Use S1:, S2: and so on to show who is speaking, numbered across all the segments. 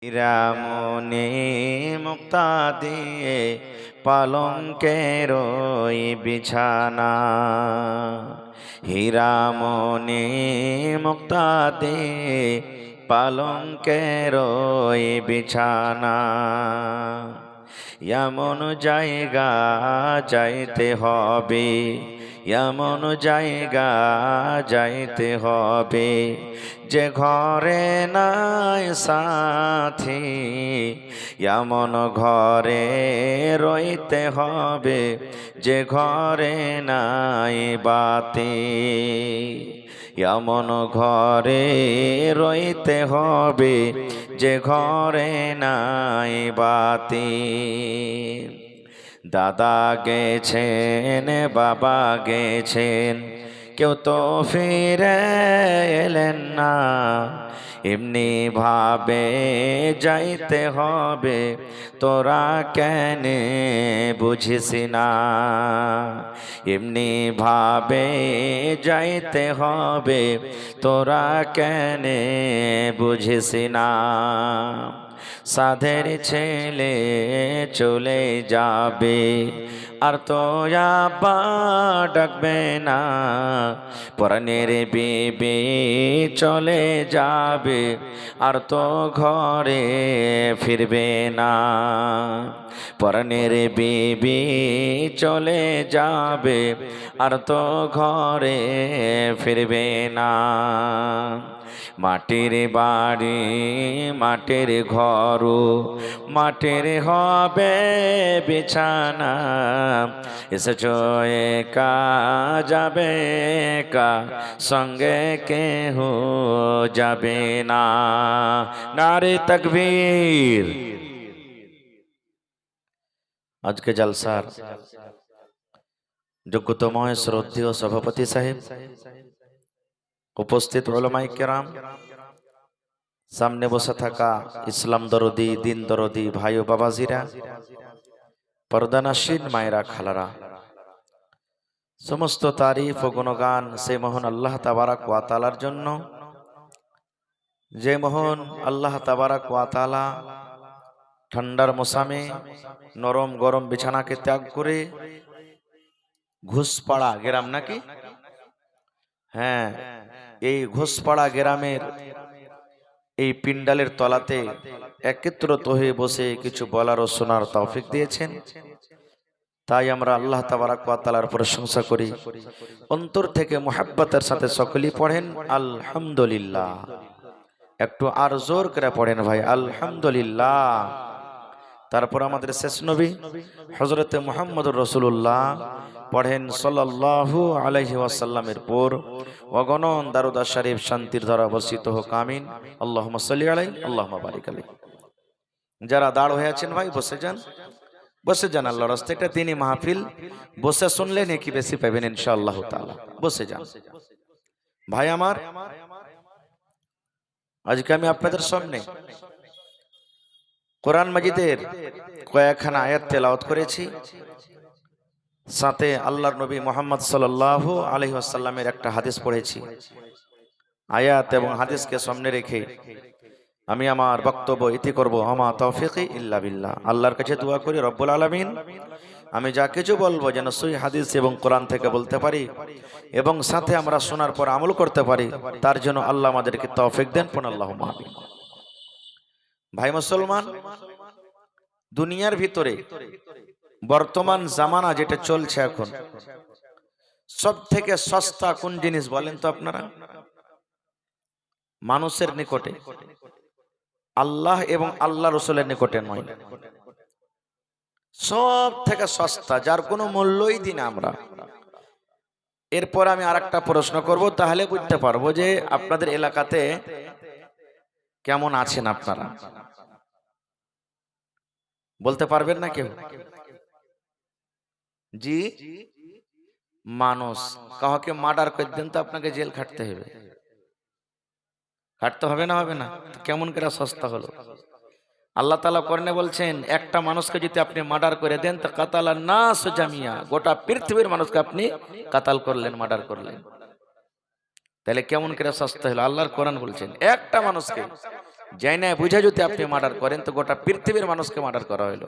S1: হীরামণি মুক্তা দিয়ে পালঙ্কের ওই বিছানা, হীরামণি মুক্তা দিয়ে পালঙ্কের ওই বিছানা। এমন জায়গা যাইতে হবে, এমন জায়গা যাইতে হবে যে ঘরে নাই সাথী, এমন ঘরে রইতে হবে যে ঘরে নাই বাতি, এমন ঘরে রইতে হবে যে ঘরে নাই বাতি। দাদা গেছেন, বাবা গেছেন, কেউ তো ফিরে এলেন না। এমনি ভাবে যাইতে হবে, তোরা কেন বুঝিস না? এমনি ভাবে যাইতে হবে, তোরা কেন বুঝিস না? সাধের ছেলে চলে যাবে, আর তো আব্বা ডাকবে না। পরাণের বিবি চলে যাবে, আর তো ঘরে ফিরবে না। পরাণের বিবি চলে যাবে, আর তো ঘরে ফিরবে না। মাটির বাড়ি, মাটির ঘর, মাটির হবে বিছানা। এসেছো একা যাবে একা, সঙ্গে কেহ যাবে না। নারে তাকবীর। আজকে জলসার যোগ্যতময় শ্রদ্ধেয় সভাপতি সাহেব, উপস্থিত উলামায়ে কেরাম, সামনে বসে থাকা ইসলাম দরদি, দিন দরদি ভাই ও বাবাজিরা, পর্দানাশীন মায়েরা, খালারা, সমস্ত তারিফ ও গুণগান সেই মহান আল্লাহ তাবারাক ওয়া তাআলার জন্য, যে মহান আল্লাহ তাবারাক ওয়া তাআলা ঠান্ডার মৌসুমে নরম গরম বিছানাকে ত্যাগ করে ঘুষপাড়া গ্রাম, নাকি? হ্যাঁ, এই ঘুষপাড়া গ্রামের এই পিন্ডালের তলাতে একত্রিত হয়ে বসে কিছু বলার ও শোনার তৌফিক দিয়েছেন। তাই আমরা আল্লাহ তাবারাক ওয়া তাআলার প্রশংসা করি, অন্তর থেকে মুহাব্বতের সাথে সকলেই পড়েন আলহামদুলিল্লাহ। একটু আর জোর করে পড়েন ভাই, আলহামদুলিল্লাহ। তারপর আমাদের শেষ নবী হযরতে মুহাম্মদুর রাসূলুল্লাহ পড়েন সাল্লাল্লাহু আলাইহি ওয়াসাল্লামের পর অগণন দারুদ শরীফ শান্তির ধারা বর্ষিত হোক, আমিন। আল্লাহুম্মা সাল্লি আলাইহি, আল্লাহুম্মা বারিক আলাইহি। যারা দাঁড় হয়ে আছেন ভাই বসে যান, বসে যান। আল্লাহর রাস্তায় একটা দিনী মাহফিল, বসে শুনলে নেকি বেশি পাবেন ইনশাআল্লাহ তাআলা। বসে যান ভাই আমার। আজকে আমি আপনাদের সামনে কোরআন মাজিদের কয়েকখানা আয়াত তেলাওয়াত করেছি, সাথে আল্লাহর নবী মুহাম্মদ সাল্লাল্লাহু আলাইহি ওয়াসাল্লামের একটা হাদিস পড়েছি। আয়াত এবং হাদিসকে সামনে রেখে আমি আমার বক্তব্য ইতি করব। আমা তৌফিকি ইল্লা বিল্লাহ। আল্লাহর কাছে দোয়া করি রব্বুল আলামিন আমি যা কিছু বলবো যেন সহিহ হাদিস এবং কোরআন থেকে বলতে পারি এবং সাথে আমরা শোনার পর আমল করতে পারি, তার জন্য আল্লাহ আমাদেরকে তৌফিক দেন। পড়ুন আল্লাহুম্মা আমিন। ভাই মুসলমান, দুনিয়ার ভিতরে বর্তমান জামানা যেটা চলছে এখন, সব থেকে সস্তা কোন জিনিস বলেন তো আপনারা? মানুষের নিকটে, আল্লাহ এবং আল্লাহ রাসূলের নিকটে নয়। সব থেকে সস্তা, যার কোনো মূল্যই দিই না আমরা। এরপর আমি আরেকটা প্রশ্ন করব, তাহলে বুঝতে পারবো যে আপনাদের এলাকাতে কেমন আছেন আপনারা। বলতে পারবেন না কেউ? জি, মানুষ কাউকে মার্ডার করে দেন তো আপনাকে জেল খাটতে হবে। খাটতে হবে না? হবে না? কেমন করে সস্তা হলো? আল্লাহ তাআলা কোরআনে বলছেন, একটা মানুষকে যদি আপনি মার্ডার করে দেন তো কাতালান নাস জামিয়া, গোটা পৃথিবীর মানুষকে আপনি কাতাল করলেন, মার্ডার করলেন। তাহলে কেমন করে সস্তা হলো? আল্লাহর কোরআন বলছেন একটা মানুষকে যাই না বুঝে যদি আপনি মার্ডার করেন তো গোটা পৃথিবীর মানুষকে মার্ডার করা হইলো।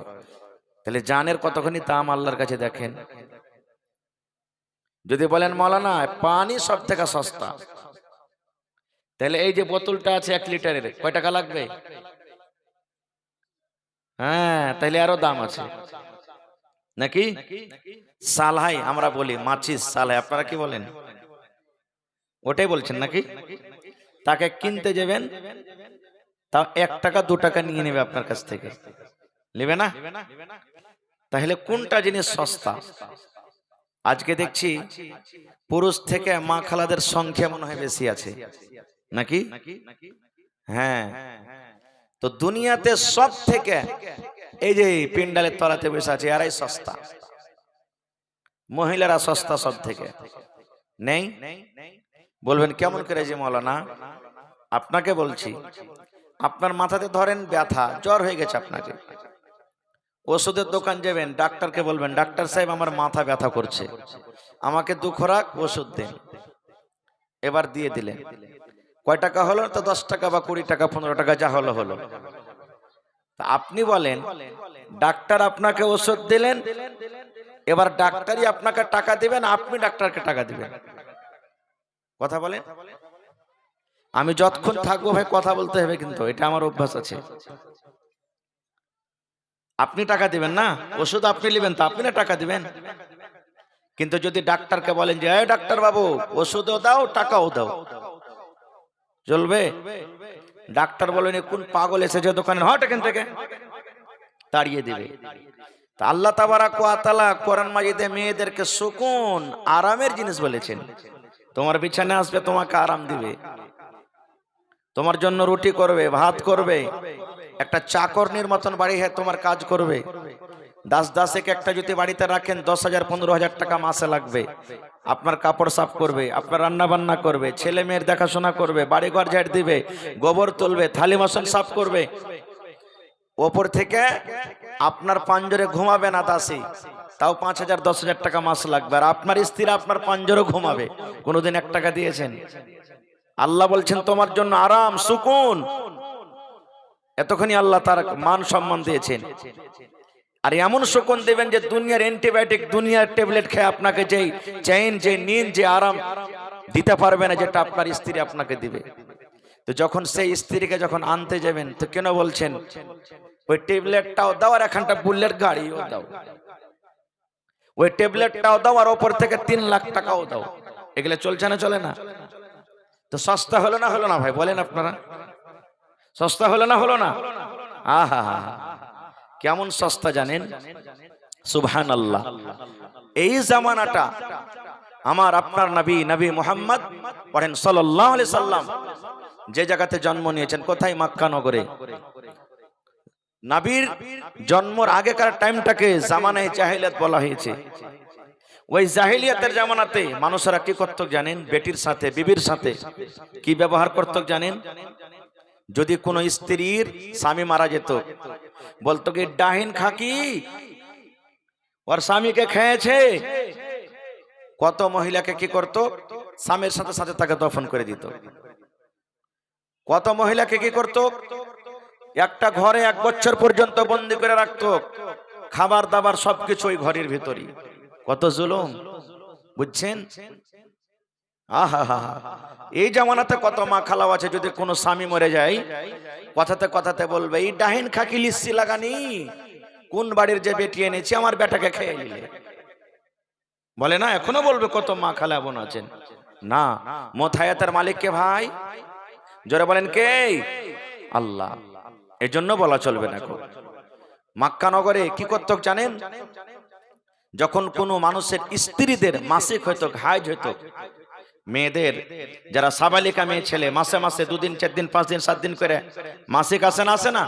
S1: তাহলে জানের কতখানি দাম আল্লাহর কাছে দেখেন। যদি বলেন মৌলানা পানি সব থেকে সস্তা, তাহলে এই যে বোতলটা আছে 1 লিটারের কয় টাকা লাগবে? হ্যাঁ, তাহলে আরো দাম আছে নাকি? সালহাই আমরা বলি, মাচিস সালহাই, আপনারা কি বলেন? ওটাই বলছেন নাকি? তাকে কিনতে যাবেন, তাও 1 টাকা 2 টাকা নিয়ে নেবে আপনার কাছ থেকে, নেবে না? তাহলে কোনটা জিনিস সস্তা? আজকে দেখছি পুরুষ থেকে মা খালাদের সংখ্যা মনে হয় বেশি আছে নাকি? হ্যাঁ, তো দুনিয়াতে সব থেকে এই যে পিন্ডালের তলাতে বসে আছে এরাই সস্তা, মহিলারা সস্তা সব থেকে। নেই? বলবেন কেমন করে যে মৌলানা? আপনাকে বলছি, আপনার মাথাতে ধরেন ব্যথা, জ্বর হয়ে গেছে, আপনাকে ওষুধের দোকান যাবেন, ডাক্তারকে বলবেন ডাক্তার সাহেব আমার মাথা ব্যথা করছে, আমাকে 2 খোরাক ওষুধ দেন। এবার দিয়ে দিলেন, কয় টাকা হলো? তো 10 টাকা বা 20 টাকা 15 টাকা যা হলো হলো। তা আপনি বলেন ডাক্তার আপনাকে ওষুধ দিলেন, এবার ডাক্তারই আপনাকে টাকা দিবেন, আপনি ডাক্তারকে টাকা দিবেন? কথা বলেন। আমি যতক্ষণ থাকবো ভাই কথা বলতে হবে, কিন্তু এটা আমার অভ্যাস আছে। আপনি টাকা দিবেন না, ওষুধ আপনি নেবেন তো আপনি না টাকা দিবেন। কিন্তু যদি ডাক্তারকে বলেন যে এই ডাক্তার বাবু ওষুধও দাও টাকাও দাও, চলবে? ডাক্তার বলেন কোন পাগল এসেছে দোকানে, হট এখান থেকে, তাড়িয়ে দিবে। তা আল্লাহ তাবারাক ওয়া তাআলা কোরআন মাজিদে মেয়েদেরকে সুকুন আরামের জিনিস বলেছেন। তোমার বিছানায় আসবে, তোমাকে আরাম দিবে, তোমার জন্য রুটি করবে, ভাত করবে, একটা চাকরনির মতন বাড়ি হ্যাঁ তোমার কাজ করবে। দাসকে একটা যদি বাড়িতে রাখেন 10,000 15,000 টাকা মাসে লাগবে, আপনার কাপড় সাফ করবে, আপনার রান্না বান্না করবে, ছেলে মেয়ের দেখাশোনা করবে, বাড়িঘর ঝাড় দিবে, গোবর তুলবে, থালি বাসন সাফ করবে। ওপর থেকে আপনার পাঞ্জরে ঘুমাবে না দাসী, তাও 5,000 10,000 টাকা মাস লাগবে। আর আপনার স্ত্রী আপনার পাঞ্জরে ঘুমাবে, কোনোদিন 1 টাকা দিয়েছেন? আল্লাহ বলছেন তোমার জন্য আরাম সুকুন, এতখানি আল্লাহ তার মান সম্মান দিয়েছেন। আর এমন সুকুন দেবেন যে দুনিয়ার অ্যান্টিবায়োটিক, দুনিয়ার ট্যাবলেট খেয়ে আপনাকে যেই চেইন, যে নিন, যে আরাম দিতে পারবে না, যেটা আপনার স্ত্রী আপনাকে দিবে। তো যখন সেই স্ত্রীকে যখন আনতে যাবেন, তো কেন বলছেন ওই ট্যাবলেটটাও দাও আর এখানটা বুলেট গাড়িও দাও, ওই ট্যাবলেটটাও দাও আর ওপর থেকে 3 লাখ টাকাও দাও। এগুলো চলছে না, চলে না? তো সস্তা হলো না, হলো না ভাই বলেন আপনারা? সস্তা হলো না, হলো না? আহা, কেমন সস্তা জানেন? সুবহানাল্লাহ। এই জামানাটা আমার আপনার নবী, নবী মুহাম্মদ পড়েন সাল্লাল্লাহু আলাইহি সাল্লাম যে জায়গাতে জন্ম নিয়েছেন, কোথায়? মক্কা নগরে। নবীর জন্মের আগেকার টাইমটাকে জামানায়ে জাহেলিয়াত বলা হয়েছে। ওই জাহেলিয়াতের জামানাতে মানুষেরা কি করত জানেন? বেটির সাথে, বিবির সাথে কি ব্যবহার করত জানেন? যদি কোনো স্ত্রীর স্বামী মারা যেত, বলতো কি ডাহিন খাকি ওর স্বামীকে খেয়েছে। কত মহিলাকে কি করত? স্বামীর সাথে সাথে তাকে দফন করে দিত। কত মহিলাকে কি করত? একটা ঘরে 1 বছর পর্যন্ত বন্দী করে রাখতো, খাবার দাবার সবকিছু ওই ঘরের ভিতরই। কত জুলুম, বুঝছেন? আহা, এই জামানাতে কত মা খালাও আছে, যদি কোনো স্বামী মরে যায় কথাতে কথাতে বলবে এই ডাহিন খাকি লিস্সি লাগানি, কোন বাড়ির যে বেটি এনেছি আমার বেটাকে খেয়ে নিলে, বলে না? এখনো বলবে কত মা খালা বোন আছেন। না, মোথায়াতের মালিক কে ভাই? জোরে বলেন কে? আল্লাহ। এজন্য বলা চলবে না। মক্কা নগরে কি করত জানেন? যখন কোনো মানুষের স্ত্রীদের মাসিক হইতো, হাইজ হইতো, মেয়েদের যারা সাবালিকা মেয়ে ছেলে মাসে মাসে 2 দিন 4 দিন 5 দিন 7 দিন করে মাসিক আসে না, আসে না?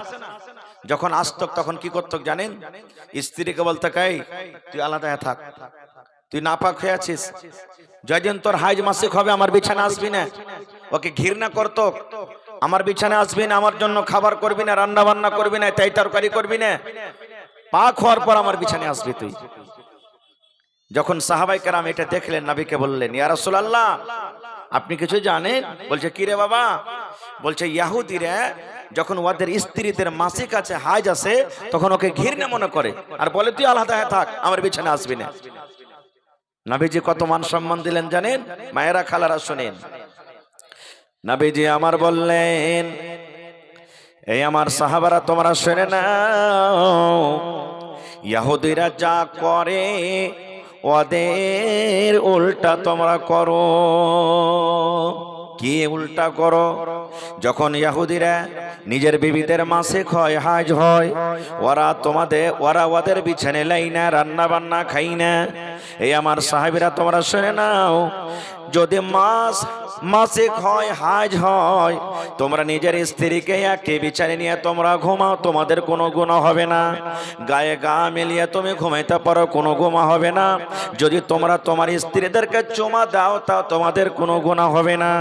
S1: যখন আসতো তখন কি করতো জানেন? স্ত্রীকে বলতো কাই তুই আলাদা থাক, তুই নাপাক হয়ে আছিস, যেদিন তোর হাইজ মাসিক হবে আমার বিছানা আসবি না। ওকে ঘৃণা করতো, আমার বিছানা আসবি না, আমার জন্য খাবার করবি না, রান্না বান্না করবি না, তাই তরকারি করবি না, পাক হওয়ার পর আমার বিছানায় আসবি তুই। যখন সাহাবায়ে কেরাম এটা দেখলেন, নবীকে বললেন ইয়া রাসূলুল্লাহ আপনি কিছু জানেন? বলছে কি রে বাবা? বলছে ইহুদিরা যখন ওদের স্ত্রীদের মাসিক আছে, হাজ আছে, তখন ওকে ঘৃণা মনে করে আর বলে তুই আলাদা হয়ে থাক, আমার বিছানা আসবি না। নবীজি কত মান সম্মান দিলেন জানেন? মায়েরা খালারা শুনেন, নবীজি আমার বললেন, এই আমার সাহাবারা তোমরা শুনে নাও, ইহুদিরা যা করে ওদের উল্টা তোমরা করো। কি উল্টা করো? যখন ইহুদিরা নিজের বিবিদের মাসিক হয়, হাজ হয়, ওরা ওদের বিছানে লাই না, রান্না বান্না খাই না। এই আমার সাহাবীরা তোমরা শুনে নাও, যদি মাসিক হয়, হাজ হয়, তোমরা নিজের স্ত্রীকে একে বিছানে নিয়ে তোমরা ঘুমাও, তোমাদের কোনো গুনাহ হবে না। গায়ে গা মিলিয়ে তুমি ঘুমাইতে পারো, কোনো গুনাহ হবে না। যদি তোমরা তোমার স্ত্রীদেরকে চুমা দাও, তাও তোমাদের কোনো গুনাহ হবে না।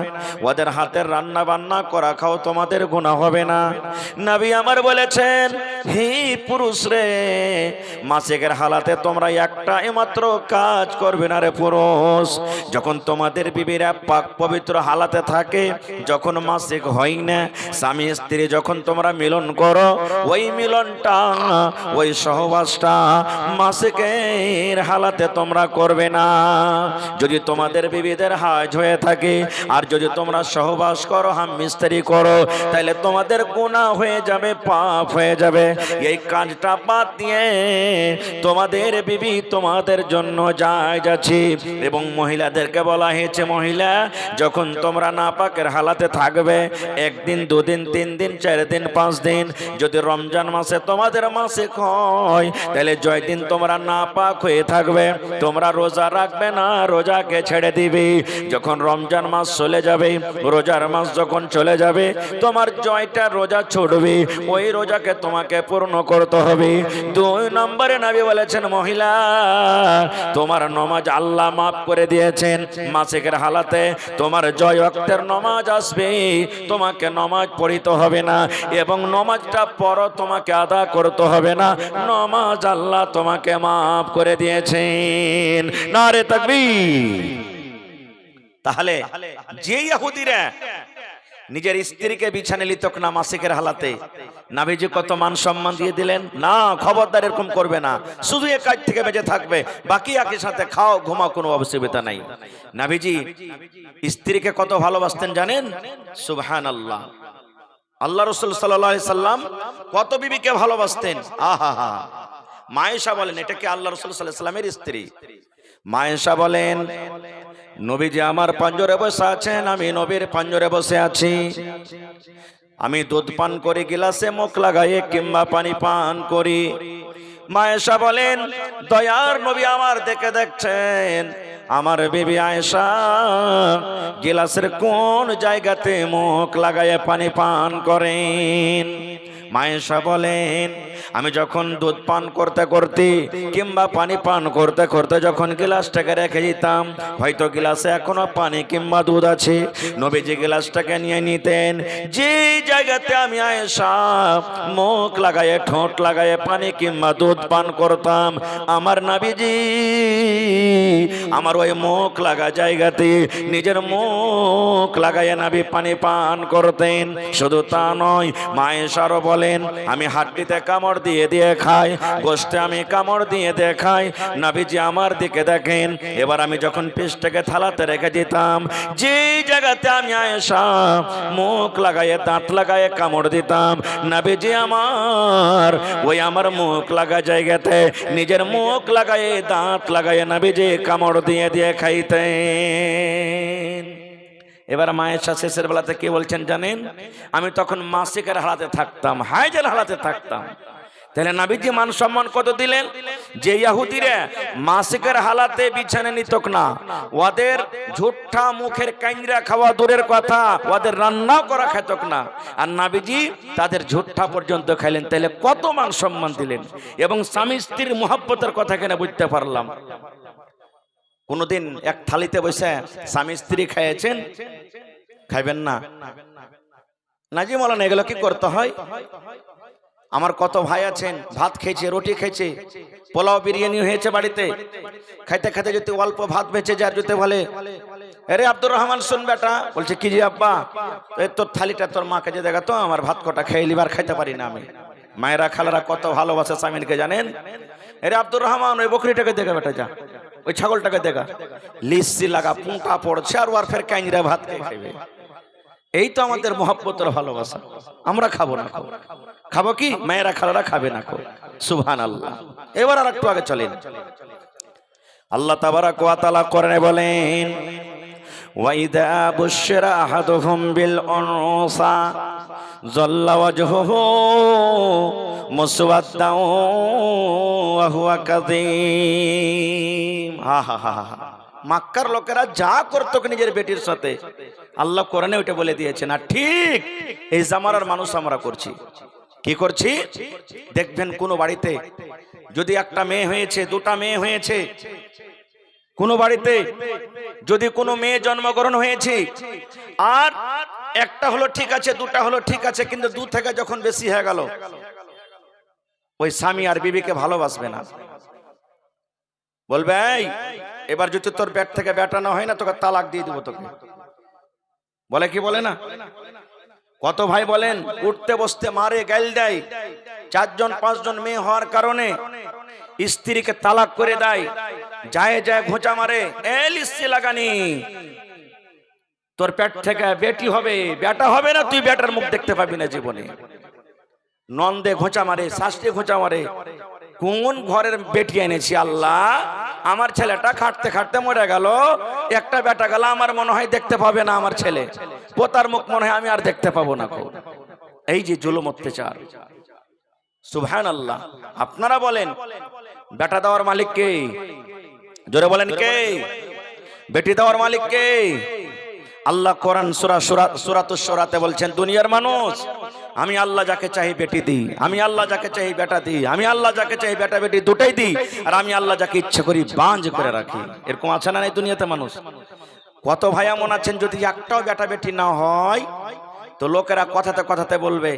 S1: ওদের হাতের রান্না বান্না করা খাও, তোমাদের গুনাহ হবে না। নবী আমার বলেছেন, হে পুরুষ রে, মাসিকের হালাতে তোমরা একটা মাত্র কাজ করবে না রে পুরুষ, যখন তোমাদের বিবিরা পাক পবিত্র হালাতে থাকে, যখন মাসিক হয় না, স্বামী স্ত্রী যখন তোমরা মিলন করো, ওই মিলনটা, ওই সহবাসটা মাসিকের হালাতে তোমরা করবে না। যদি তোমাদের বিবিদের হাজ হয়ে থাকে আর যদি তোমরা সহবাস করো, স্বামী স্ত্রী করো, তাহলে তোমাদের গুনাহ হয়ে যাবে, পাপ হয়ে যাবে। এই কাজটা বাদ দিয়ে তোমাদের বিবি তোমাদের জন্য জায়েজ আছে। এবং মহিলাদেরকে বলা হয়েছে, মহিলা যখন তোমরা নাপাকের হালাতে থাকবে, একদিন, দুদিন, 3 দিন, 4 দিন, 5 দিন, যদি রমজান মাসে তোমাদের মাসিক হয়, তাহলে জয় দিন তোমরা নাপাক হয়ে থাকবে, তোমরা রোজা রাখবে না, রোজাকে ছেড়ে দিবে। যখন রমজান মাস চলে যাবে, রোজার মাস যখন চলে যাবে, তোমার জয়টা রোজা ছুটবে, ওই রোজাকে তোমাকে পূর্ণ করতে হবে। 2 নম্বরে নবী বলেছেন, মহিলা তোমার নামাজ আল্লাহ মাফ করে দিয়েছেন। মাসিকের হালাতে তোমার জয় ওয়াক্তের নামাজ আসবে, তোমাকে নামাজ পড়িতে হবে না, এবং নামাজটা পড়ো তোমাকে আদা করতে হবে না, নামাজ আল্লাহ তোমাকে মাফ করে দিয়েছেন। নারে তাকবীর। তাহলে যে ইহুদিরা নিজের স্ত্রীকে বিছানে লিতক না মাসিকের হালাতে, নবীজি কত মান সম্মান দিয়ে দিলেন, না খবরদার এরকম করবে না, শুধু এই কাজ থেকে বেঁচে থাকবে, বাকি একই সাথে খাও ঘুমাও, কোনো অসুবিধা নাই। নবীজি স্ত্রীকে কত ভালোবাসতেন জানেন? সুবহানাল্লাহ। আল্লাহ রাসূল সাল্লাল্লাহু আলাইহি সাল্লাম কত বিবিকে ভালোবাসতেন। আহা, মায়েশা বলেন, এটা কি আল্লাহ রাসূল সাল্লাল্লাহু আলাইহি সাল্লামের স্ত্রী। মায়েশা বলেন, নবীজি আমার পাঞ্জরে বসে আছেন, আমি নবীর পাঞ্জরে বসে আছি, আমি দুধ পান করি গিলাসে মুখ লাগাইয়ে কিংবা পানি পান করি। মায়েশা বলেন, দয়ার নবী আমার দেখে দেখছেন, আমার বিবি আয়েশা গিলাসের কোন জায়গাতে মুখ লাগাইয়ে পানি পান করেন। মায়েশা বলেন, আমি যখন দুধ পান করতে করতে কিংবা পানি পান করতে করতে যখন গিলাসটাকে রেখে দিতাম, হয়তো গিলাসে এখনো পানি কিংবা দুধ আছে, নবীজি গিলাসটাকে নিয়ে নিতেন, যে জায়গাতে আমি আয়েশা মুখ লাগায়ে ঠোঁট লাগায়ে পানি কিংবা দুধ পান করতাম, আমার নবীজি আমার ওই মুখ লাগা জায়গাতে নিজের মুখ লাগায়ে নবী পানি পান করতেন। শুধু তা নয়, আয়েশারও বলেন, আমি হাড্ডিতে কামড় দিয়ে দিয়ে খাই, গোশতে আমি কামড় দিয়ে দিয়ে খাই, নবীজি আমার দিকে দেখেন। এবার আমি যখন পিঠটাকে থালাতে রেখে দিতাম, যে জায়গাতে আমি আয়েশা মুখ লাগায়ে দাঁত লাগায়ে কামড় দিতাম, নবীজি আমার ওই আমার মুখ লাগা জায়গাতে নিজের মুখ লাগায়ে দাঁত লাগায়ে নবীজি কামড় দিয়ে দিয়ে খাইতেন। এবার মায়েশা শেষের বেলাতে কি বলছেন জানেন? আমি তখন মাসিকের হালাতে থাকতাম, হাইজের হালাতে থাকতাম। তাহলে নবীজি মান সম্মান কত দিলেন? যে ইহুদিরা মাসিকের হালাতে বিছানে নিতক না, ওদের ঝুঠা মুখের কাইংরা খাওয়া দূরের কথা, ওদের রান্নাও করা খেতক না, আর নবীজি তাদের ঝুঠা পর্যন্ত খাইলেন। তাহলে কত মান সম্মান দিলেন। এবং স্বামী স্ত্রীর মুহাব্বতের কথা কেন বুঝতে পারলাম। কোনদিন এক থালিতে বসে স্বামী স্ত্রী খাইয়েছেন? খাইবেন না। নাজি মাওলানা, এগুলো কি করতে হয়? আমার কত ভাই আছেন, ভাত খেয়েছে, রুটি খেয়েছে, পোলাও বিরিয়ানি হয়েছে বাড়িতে, খাইতে খাইতে যদি অল্প ভাত বেঁচে যায়, যদি বলে আরে আব্দুর রহমান শুন বেটা, বলছে কি জি আব্বা, এই তোর থালিটা তোর মাকে যে দেখা তো, আমার ভাত কটা খেয়ে লিবার খাইতে পারি না আমি। মায়েরা খালারা কত ভালোবাসে স্বামীরকে জানেন। আরে আব্দুর রহমান ওই বকরিটাকে দেখা বেটা, যা ওই ছাগলটাকে দেখা, লিসি লাগা পুঁটা পড়ছে আর ওর ফের কাইনরা ভাত খাইবে। এই তো আমাদের মহব্বতের ভালোবাসা। আমরা খাবো না, খাবো কি মায়েরা খালারা খাবে না। সুবহানাল্লাহ। এবার আর একটু আগে চলেন। আল্লাহ তাবারাক ওয়া তাআলা কোরআনে বলেন, ওয়াইদা বুশিরা আহাদুহুম বিল উনসা যাল্লা ওয়াজহুহু মুসওয়াদ্দাও ওয়া হুয়া কাযীম। হা হা হা হা। মক্কার লোকেরা যা করতো নিজের বেটির সাথে, আল্লাহ কোরআনে ওটা বলে দিয়েছেন। আর ঠিক এই জামানার মানুষ আমরা করছি। কি করছি? দেখবেন কোন বাড়িতে যদি একটা মেয়ে হয়েছে, দুটা মেয়ে হয়েছে, কোন বাড়িতে যদি কোনো মেয়ে জন্মগ্রহণ হয়েছে, আর একটা হলো ঠিক আছে, দুটা হলো ঠিক আছে, কিন্তু দু থেকে যখন বেশি হয়ে গেল, ওই স্বামী আর বিবিকে ভালোবাসবে না। বলবে এই এবার যদি তোর পেট থেকে বেটা না হয় না, তোকে তালাক দিয়ে দেবো তোকে। বলে কি বলে না? কত ভাই বলেন উঠতে বসতে মারে, গাইল দেয়। 4 জন 5 জন মেয়ে হওয়ার কারণে স্ত্রীকে তালাক করে দেয়, যায় যায় ঘোঁচা মারে, লিস্সি লাগানি, তোর পেট থেকে বেটি হবে, বেটা হবে না, তুই বেটার মুখ দেখতে পাবি না জীবনে। নন্দে ঘোঁচা মারে, শাস্ত্রে ঘোঁচা মারে। কোন ঘরের বেটি এনেছি আল্লাহ, আমার ছেলেটা খাটতে খাটতে মরে গেল, একটা বেটা গেল, আমার মনে হয় দেখতে পাবে না আমার ছেলে, পোতার মুখ মনে হয় আমি আর দেখতে পাবো না। এই যে জুলুম অত্যাচার। সুবহানাল্লাহ। আপনারা বলেন বেটা দেওয়ার মালিক কে? জোরে বলেন কে? বেটি দেওয়ার মালিক কে? আল্লাহ কোরআন সূরাতুশ শূরাতে বলছেন, দুনিয়ার মানুষ, আমি আল্লাহ যাকে চাই বেটি দিই, আমি আল্লাহ যাকে চাই বেটা দিই, আমি আল্লাহ যাকে চাই বেটা বেটি দুটাই দিই, আর আমি আল্লাহ যাকে ইচ্ছা করি বাঁধ করে রাখি। এরকম আছে না এই দুনিয়াতে মানুষ? কত ভাই এমন আছেন যদি একটাও বেটা বেটি না হয় তো লোকেরা কথাতে কথাতে বলবে,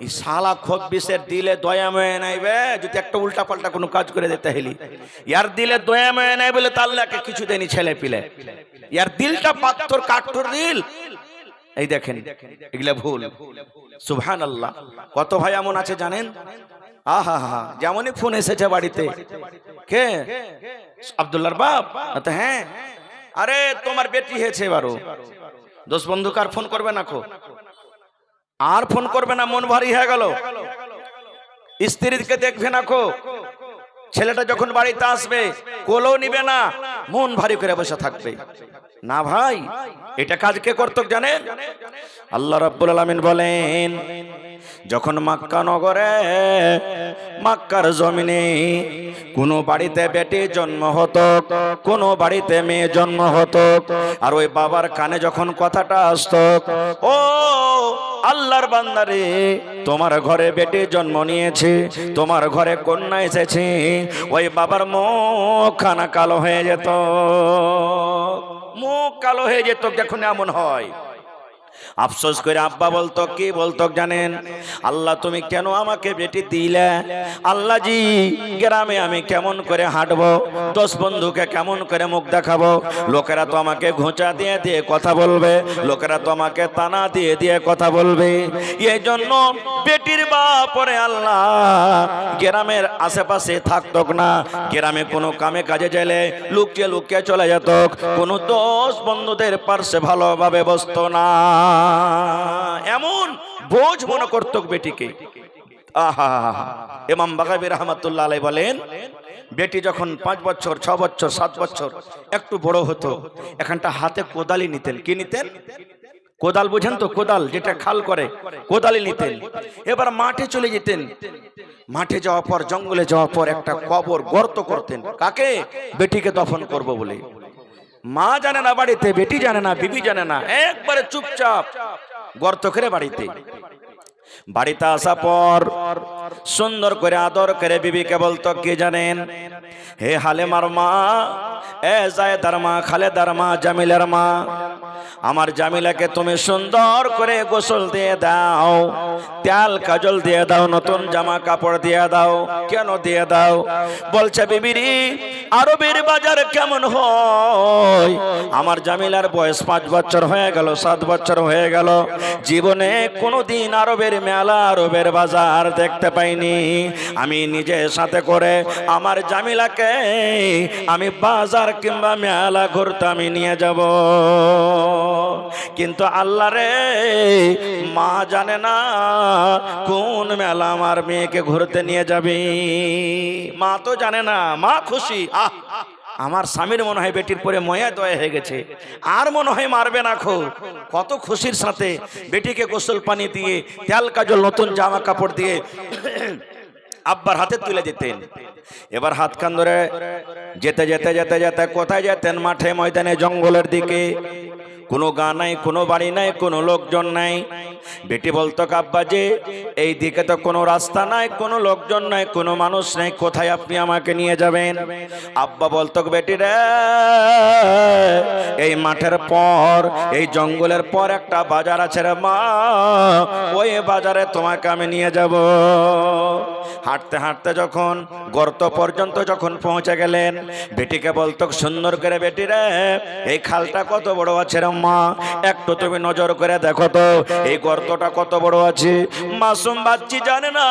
S1: এই শালা খব্বিসের দিলে দয়া ময়া নাইবে, যদি একটা উল্টা পাল্টা কোনো কাজ করে দিতে হলি, ইয়ার দিলে দয়া ময়া নাই বলে তার লাগে কিছু দেনি ছেলে পিলে, ইয়ার দিলটা পাথর কাঠর দিল। এই দেখেন এগুলা ভুল। সুবহানাল্লাহ। কত ভাই এমন আছে জানেন, আহা হা, যেমনই ফোন এসেছে বাড়িতে, কে? আব্দুল্লাহর বাপ? হ্যাঁ, আরে তোমার বেটি হয়েছে এবারও। দোস্ত বন্ধু কার ফোন করবে না, আর ফোন করবে না, মন ভারী হয়ে গেল। স্ত্রীকে দেখবে না, ছেলেটা যখন বাড়িতে আসবে কোলও নিবে না, মন ভারী করে বসে থাকবে না। ভাই এটা কাজ কে করত জানেন? আল্লাহ রাব্বুল আলামিন বলেন, যখন মক্কা নগরে, মক্কার জমিনে কোনো বাড়িতে বেটি জন্ম হতো, কোনো বাড়িতে মেয়ে জন্ম হতো, আর ওই বাবার কানে যখন কথাটা আসতো, ও আল্লাহর বান্দারে, তোমার ঘরে বেটি জন্ম নিয়েছে, তোমার ঘরে কন্যা এসেছে, ওই বাবার মুখ খানা কালো হয়ে যেত, মুখ কালো হয়ে যেত যখন এমন হয়। আফসোস করে আব্বা বলতো, কি বলতো জানেন? আল্লাহ তুমি কেন আমাকে বেটি দিলে? আল্লাহ জি, গ্রামে আমি কেমন করে হাঁটবো, দোস্ত বন্ধুকে কেমন করে মুখ দেখাবো? লোকেরা তো আমাকে ঘোঁচা দিয়ে দিয়ে কথা বলবে, লোকেরা তো আমাকে তানা দিয়ে দিয়ে কথা বলবে। এই জন্য বেটির বাপরে আল্লাহ গ্রামের আশেপাশে থাকতো না, গ্রামে কোনো কামে কাজে গেলে লুকিয়ে লুকিয়ে চলে যেত, কোনো দোস্ত বন্ধুদের পাশে ভালোভাবে বসতো না, এমন বোঝ মনে করত বেটিকে। আহা, ইমাম বাগাবী রাহমাতুল্লাহ আলাইহি বলেন, বেটি যখন 5 বছর 6 বছর 7 বছর একটু বড় হতো, এখানটা হাতে কোদালি নিতেন। কি নিতেন? কোদাল বুঝেন তো, কোদাল যেটা খাল করে, কোদালি নিতেন। এবার মাঠে চলে যেতেন, মাঠে যাওয়ার পর, জঙ্গলে যাওয়ার পর একটা কবর গর্ত করতেন। কাকে? বেটিকে দফন করব বলে। মা জানে না বাড়িতে, বেটি জানে না, বিবি জানে না, একবারে চুপচাপ গর্ত করে বাড়িতে। বাড়িতে আসা পর সুন্দর করে আদর করে বিবিকে বলতো, কি জানেন? হে হালেমার মা, এ জায়েদার মা, খালেদার মা, জামিলার মা, আমার জামিলাকে তুমি সুন্দর করে গোসল দিয়ে দাও, তেল কাজল দিয়ে দাও, নতুন জামা কাপড় দিয়ে দাও। কেন দিয়ে দাও? বলছে বিবিরি আরবের বাজার কেমন হয়? আমার জামিলার বয়স 5 বছর হয়ে গেল, 7 বছর হয়ে গেল, জীবনে কোনোদিন আরবের মেলা, আরবের বাজার দেখতে পাইনি। আমি নিজে সাথে করে আমার জামিলাকে আমি বাজার কিংবা মেলা ঘুরতে আমি নিয়ে যাব। কিন্তু আল্লাহ রে, মা জানে না কোন মেলা আমার মেয়েকে ঘুরতে নিয়ে যাবে। মা তো জানে না, মা খুশি, আমার স্বামীর মনে হয় বেটির পরে ময়া দয়া হয়ে গেছে, আর মনে হয় মারবে না। কত খুশির সাথে বেটিকে গোসল পানি দিয়ে, তেল কাজল, নতুন জামা কাপড় দিয়ে আব্বার হাতে তুলে দিতেন। এবার হাত কান ধরে যেতে যেতে যেতে যেতে কোথায় যেতেন? মাঠে ময়দানে, জঙ্গলের দিকে। কোনো গা নাই, কোনো বাড়ি নাই, কোনো লোকজন নাই। বেটি বলতো আব্বা যে এই দিকে তো কোনো রাস্তা নাই, কোনো লোকজন নাই, কোনো মানুষ নাই, কোথায় আপনি আমাকে নিয়ে যাবেন? আব্বা বলতো বেটি রে, এই মাঠের পর, এই জঙ্গলের পর একটা বাজার আছে রে মা, ওই বাজারে তোমাকে আমি নিয়ে যাব। হাঁটতে হাঁটতে যখন গর্ত পর্যন্ত যখন পৌঁছে গেলেন, বেটিকে বলতো সুন্দর করে, বেটি রে এই খালটা কত বড় আছে রে মা, একটু তুমি নজর করে দেখো তো এই গর্তটা কত বড় আছে। মাসুম বাচ্চি জানে না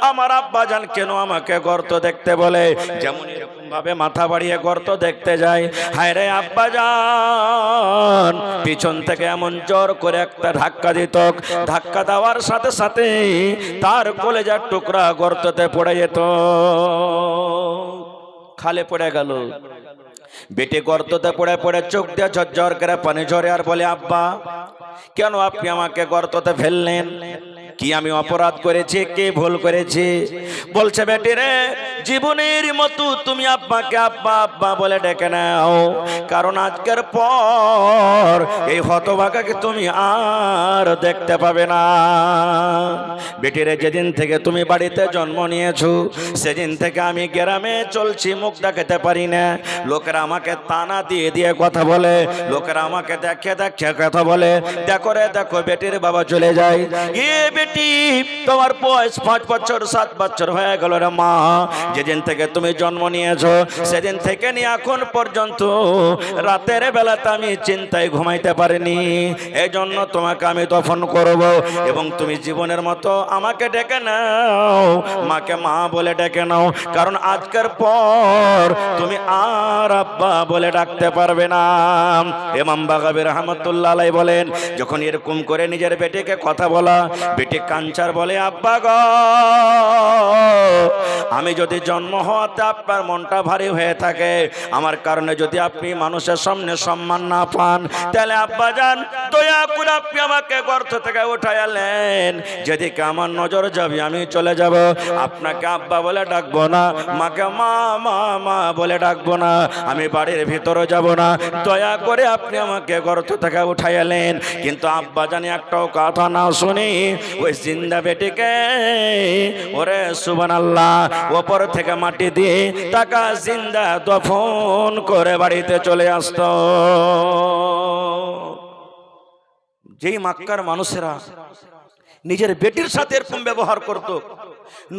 S1: আমার আব্বা জান কেন আমাকে গর্ত দেখতে বলে, যেমন এরকম ভাবে মাথা বাড়িয়ে গর্ত দেখতে যায়। হায় রে আব্বা জান পিছন থেকে এমন জোর করে একটা ধাক্কা দিত, ধাক্কা দেওয়ার সাথে সাথে তার কলেজার টুকরা গর্ততে পড়ে যেত, খালে পড়ে গেল। বেটি গর্ততে পড়ে পড়ে চোখ দিয়ে ঝরঝর করে পানি ঝরে, আর বলে আব্বা কেন আপনি আমাকে গর্ততে ফেললেন? কি আমি অপরাধ করেছি, কে ভুল করেছি? বলছে বেটি রে, জীবনের মতো তুমি আব্বাকে আব্বা আব্বা বলে ডেকে নাও, কারণ আজকের পর এই হতভাগাকে তুমি আর দেখতে পাবে না। বেটি রে, যেদিন থেকে তুমি বাড়িতে জন্ম নিয়েছো সেদিন থেকে আমি গ্রামে চলছি, মুখ দেখাতে পারি না। লোকেরা আমাকে তানা দিয়ে দিয়ে কথা বলে, লোকেরা আমাকে দেখে দেখে কথা বলে, দেখো রে দেখো বেটির বাবা চলে যায়। বেটি তোমার বয়স 5 বছর 7 বছর হয়ে গেল রে মা, যেদিন থেকে তুমি জন্ম নিয়েছো সেদিন থেকে নিয়ে এখন পর্যন্ত রাতের বেলাতে আমি চিন্তায় ঘুমাইতে পারিনি। এই জন্য তোমাকে আমি দফন করব, এবং তুমি জীবনের মতো আমাকে ডেকে নাও, মাকে মা বলে ডেকে নাও, কারণ আজকের পর তুমি আর আব্বা বলে ডাকতে পারবে না। ইমাম বাগাবী রাহমাতুল্লাহ আলাইহি বলেন, যখন এরকম করে নিজের বেটিকে কথা বলা, বেটি কাঞ্চার বলে আব্বা গো, আমি যদি জন্ম হওয়াতে আপনার মনটা ভারী হয়ে থাকে, আমার কারণে যদি আপনি মানুষের সামনে সম্মান না পান, তাহলে আব্বা যান দয়া করে আপনি আমাকে গর্ত থেকে উঠাইলেন, যেদিকে আমার নজর যাবে আমি চলে যাব। আপনাকে আব্বা বলে ডাকবো না, মাকে মা মা মা বলে ডাকবো না, আমি বাড়ির ভিতরে যাব না, দয়া করে আপনি আমাকে গর্ত থেকে উঠাইলেন। কিন্তু আব্বা জানি একটাও কথা না শুনি ওই জিন্দা বেটিকে ওরে সুবহানাল্লাহ ওপর থেকে মাটি দিয়ে টাকা জিন্দা দফন করে বাড়িতে চলে আসতো। যেই মক্কার মানুষেরা নিজের বেটির সাথে এরকম ব্যবহার করত,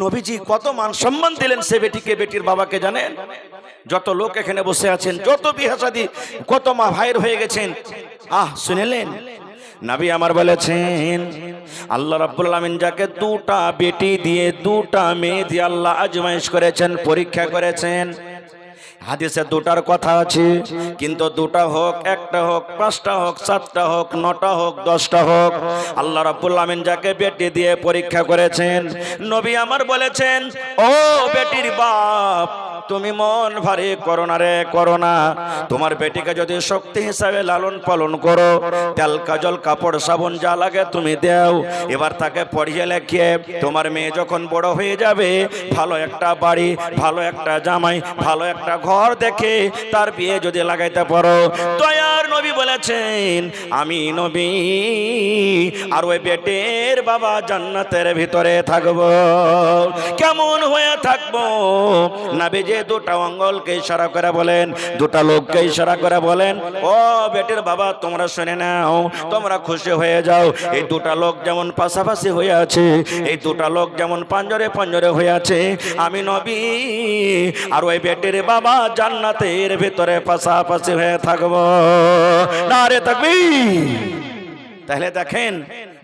S1: নবীজি কত মান সম্মান দিলেন সে বেটিকে, বেটির বাবাকে জানেন? যত লোক এখানে বসে আছেন, যত বিহাসাদি, কত মা ভাইয়ের হয়ে গেছেন, শুনেলেন নবী আমার বলেছেন আল্লাহ রাব্বুল আলামিন যাকে 2টা বেটি দিয়ে 2টা মেয়ে দিয়ে আল্লাহ আজমাইশ করেছেন, পরীক্ষা করেছেন। হাদিসে 2টার কথা আছে, কিন্তু 2টা হোক, 1টা হোক, 5টা হোক, 7টা হোক, 9টা হোক, 10টা হোক, আল্লাহ রাব্বুল আলামিন যাকে বেটি দিয়ে পরীক্ষা করেছেন, নবী আমার বলেছেন ও বেটির বাপ, তুমি মন ভারী করো না রে, করো না। তোমার বেটিকে যদি শক্তি হিসাবে লালন পালন করো, তেল কাজল কাপড় সাবুন যা লাগে তুমি দাও, এবার তাকে পড়িয়ে লেখিয়ে তোমার মেয়ে যখন বড় হয়ে যাবে, ভালো একটা বাড়ি, ভালো একটা জামাই, ভালো একটা ঘর দেখে তার বিয়ে যদি লাগাইতে পারো, দয়ার নবী বলেছেন আমি নবী আর ওই বেটির বাবা জান্নাতের ভিতরে থাকবো। কেমন হয়ে থাকবো? নবী নবীজি দুটা আঙ্গুলকে ইশারা করে বলেন, দুটা লোককে ইশারা করে বলেন, ও বেটির বাবা তোমরা শুনে নাও, তোমরা খুশি হয়ে যাও। এই দুটা লোক যেমন পাশাপাশি হয়ে আছে, এই দুটা লোক যেমন পাঞ্জরে পাঞ্জরে হয়ে আছে, আমি নবী আর ওই বেটির বাবা জান্নাতের ভিতরে পাশাপাশি হয়ে থাকবো। নারে তাকবীর। তাহলে দেখেন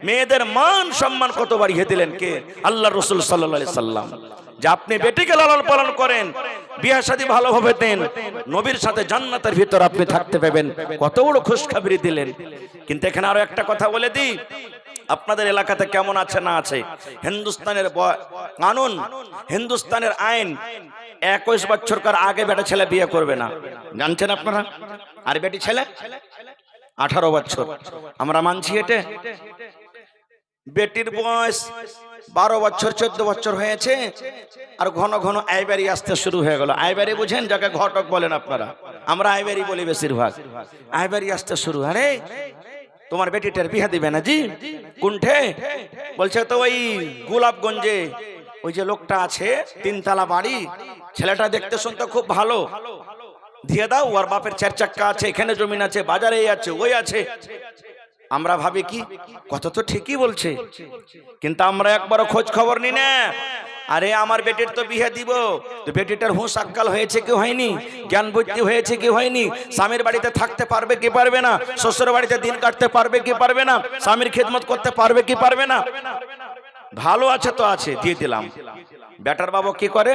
S1: মেয়েদের মান সম্মান কত বাড়িয়ে দিলেন কে? আল্লাহ রাসূল সাল্লাল্লাহু আলাইহি সাল্লাম। যে আপনি বেটিকে লালন পালন করেন, বিয়ে শাদী ভালোভাবে দেন, নবীর সাথে জান্নাতের ভিতর আপনি থাকতে পাবেন, কত বড় খুশখবরি দিলেন। কিন্তু এখানে আরো একটা কথা বলে দিই, আপনাদের এলাকাতে কেমন আছে না আছে, হিন্দুস্তানের কানুন, হিন্দুস্তানের আইন 21 বছরকার আগে বেটা ছেলে বিয়ে করবে না, জানছেন আপনারা? আর বেটি ছেলে 18 বছর। আমরা মানছি এটা? বেটির বয়স 12 বছর 14 বছর হয়েছে আর ঘন ঘন আইবারি আসতে শুরু হয়ে গেল। আইবারি বুঝেন, যাকে ঘটক বলেন আপনারা, আমরা আইবারি বলি বেশিরভাগ। আইবারি আসতে শুরু, আরে তোমার বেটিটার বিয়ে দিবে না জি? কোনঠে? বলছে তো ওই গোলাপগঞ্জে ওই যে লোকটা আছে, 3 তলা বাড়ি, ছেলেটা দেখতে শুনতে খুব ভালো, দিয়ে দাও। ওর বাপের 4 চাক্কা আছে, এখানে জমিন আছে, বাজারে আছে, ওই আছে। আমরা ভাবি কি কত তো ঠিকই বলছে, কিন্তু আমরা একবারও খোঁজ খবর নি না। আরে আমার বেটির তো বিয়ে দিব, তো বেটিটার হুঁশ আক্কাল হয়েছে কি হয়নি, জ্ঞান বুদ্ধি হয়েছে কি হয়নি, স্বামীর বাড়িতে থাকতে পারবে কি পারবে না, শ্বশুর বাড়িতে দিন কাটতে পারবে কি পারবে না, স্বামীর খেদমত করতে পারবে কি পারবে না। ভালো আছে তো আছে, দিয়ে দিলাম। বেটার বাবা কি করে,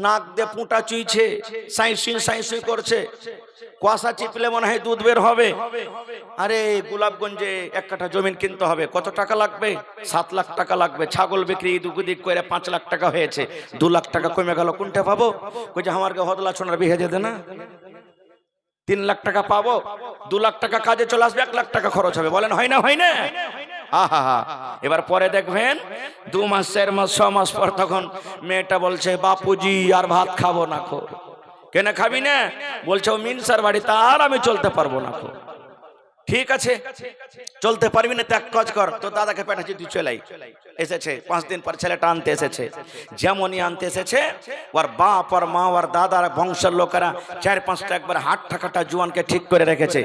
S1: নাক দিয়ে পুঁটা চুইছে, সাইসুই সাইসুই করছে, কুয়াশা চিপলে মনে হয় দুধ বের হবে। আরে গোলাপগঞ্জে 1 কাঠা জমিন কিনতে হবে, কত টাকা লাগবে? 7 লাখ টাকা লাগবে। ছাগল বিক্রি দুদিক করে 5 লাখ টাকা হয়েছে, 2 লাখ টাকা কমে গেল, কোনটা পাবো? কই যে আমারকে হদলা ছোনার বিয়ে দিয়ে দে না, 3 লাখ টাকা পাবো, 2 লাখ টাকা কাজে চলে আসবে, 1 লাখ টাকা খরচ হবে। বলেন হয় না? হয় না? আহা, এবার পরে দেখবেন 2 মাস 4 মাস 6 মাস পর তখন মেয়েটা বলছে, বাপুজি আর ভাত খাবো না খো। কেন খাবি না? বলছে ও মিনসার বাড়ি, তার আমি চলতে পারবো না খো। ঠিক আছে, চলতে পারবি না, ত্যাগ কাজ কর, তো দাদাকে পাঠাচ্ছি তুই চলাই। এসেছে 5 দিন পর ছেলেটা আনতে এসেছে, যেমনই আনতে এসেছে ওর বাপ আর মা ওর দাদার বংশের লোকেরা 4-5টা একবার হাত ঠাকাটা জুয়ানকে ঠিক করে রেখেছে।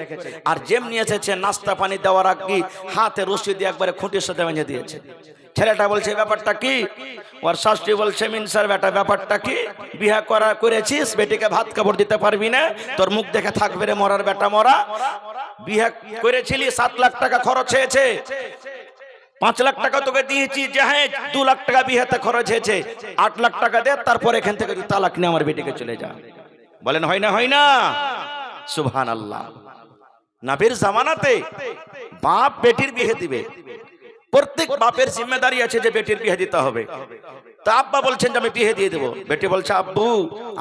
S1: আর যেমনি এসেছে নাস্তা পানি দেওয়ার আগে হাতে রশি দিয়ে একবারে খুঁটির সাথে বেঁধে দিয়েছে। ছেলেটা বলছে ব্যাপারটা কি? ওর শাশুড়ি বলছে, মিনসার বেটা ব্যাপারটা কি, বিয়ে করেছিস, বেটিকে ভাত কাপড় দিতে পারবি না, তোর মুখ দেখে থাকবে রে মরার বেটা মরা। বিয়ে করেছিলি, 7 লাখ টাকা খরচ হয়েছে, 5 লাখ টাকা তোকে দিয়েছি, যে হ্যাঁ 2 লাখ টাকা বিয়েতে খরচ হয়েছে, 8 লাখ টাকা দে, তারপর এখান থেকে তুই তালাক নিয়ে আমার বেটিকে চলে যা। বলেন হয় না? হয় না? সুবহানাল্লাহ। নবীর জামানাতে বাপ বেটির বিয়ে দিবে, প্রত্যেক বাপের জিম্মেদারি আছে যে বেটির বিয়ে দিতে হবে। তা আব্বা বলছেন যে আমি বিয়ে দিয়ে দেবো, বেটি বলছে আব্বু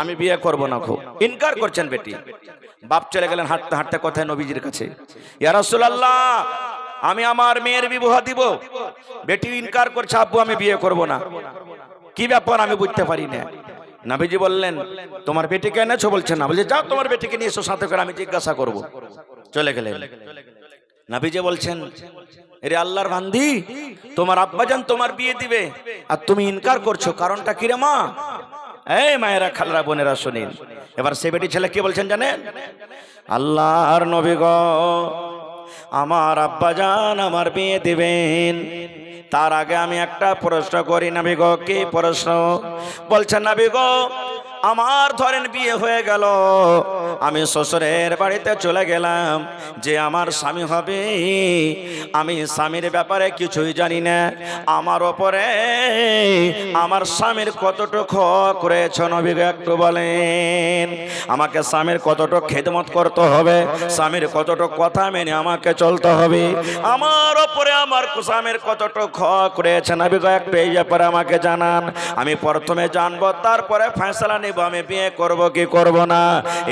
S1: আমি বিয়ে করব না, খুব ইনকার করছেন বেটি। বাপ চলে গেলেন হাঁটতে হাঁটতে কোথায়, নবীজির কাছে। ইয়া রাসূলুল্লাহ আমি আমার মেয়ের বিবাহ দিব, বেটি ইনকার করছে আব্বু আমি বিয়ে করব না, কি ব্যাপার আমি বুঝতে পারি না। নবীজি বললেন তোমার বেটিকে এনেছো? বলছে না। বলছে যাও তোমার বেটিকে নিয়ে এসো সাথে করে, আমি জিজ্ঞাসা করব। চলে গেলেন। নবীজি বলছেন এরে আল্লাহর বান্দি, তোমার আব্বাজান তোমার বিয়ে দিবে আর তুমি ইনকার করছো, কারণটা কি রে মা? এই মায়েরা খালরা বোনেরা শুনেন। এবার সে বেটি ছেলে কি বলছেন জানেন? আল্লাহর নবী গো আমার আব্বাজান আমার বিয়ে দিবেন, তার আগে আমি একটা প্রশ্ন করি নবী গো। কি প্রশ্ন? বলছেন নবী গো আমার ধরেন বিয়ে হয়ে গেল, আমি শ্বশুরের বাড়িতে চলে গেলাম, যে আমার স্বামী হবে, আমি স্বামীর ব্যাপারে কিছুই জানি না, আমার ওপরে আমার স্বামীর কতটুকু হক রয়েছে নবী একটু বলেন। আমাকে স্বামীর কতটুকু খেদমত করতে হবে, স্বামীর কতটুকু কথা মেনে আমাকে চলতে হবে, আমার ওপরে আমার স্বামীর কতটুকু হক রয়েছে নবী একটু এই ব্যাপারে আমাকে জানান। আমি প্রথমে জানবো, তারপরে ফয়সালা নেব আমি বিয়ে করব কি করব না।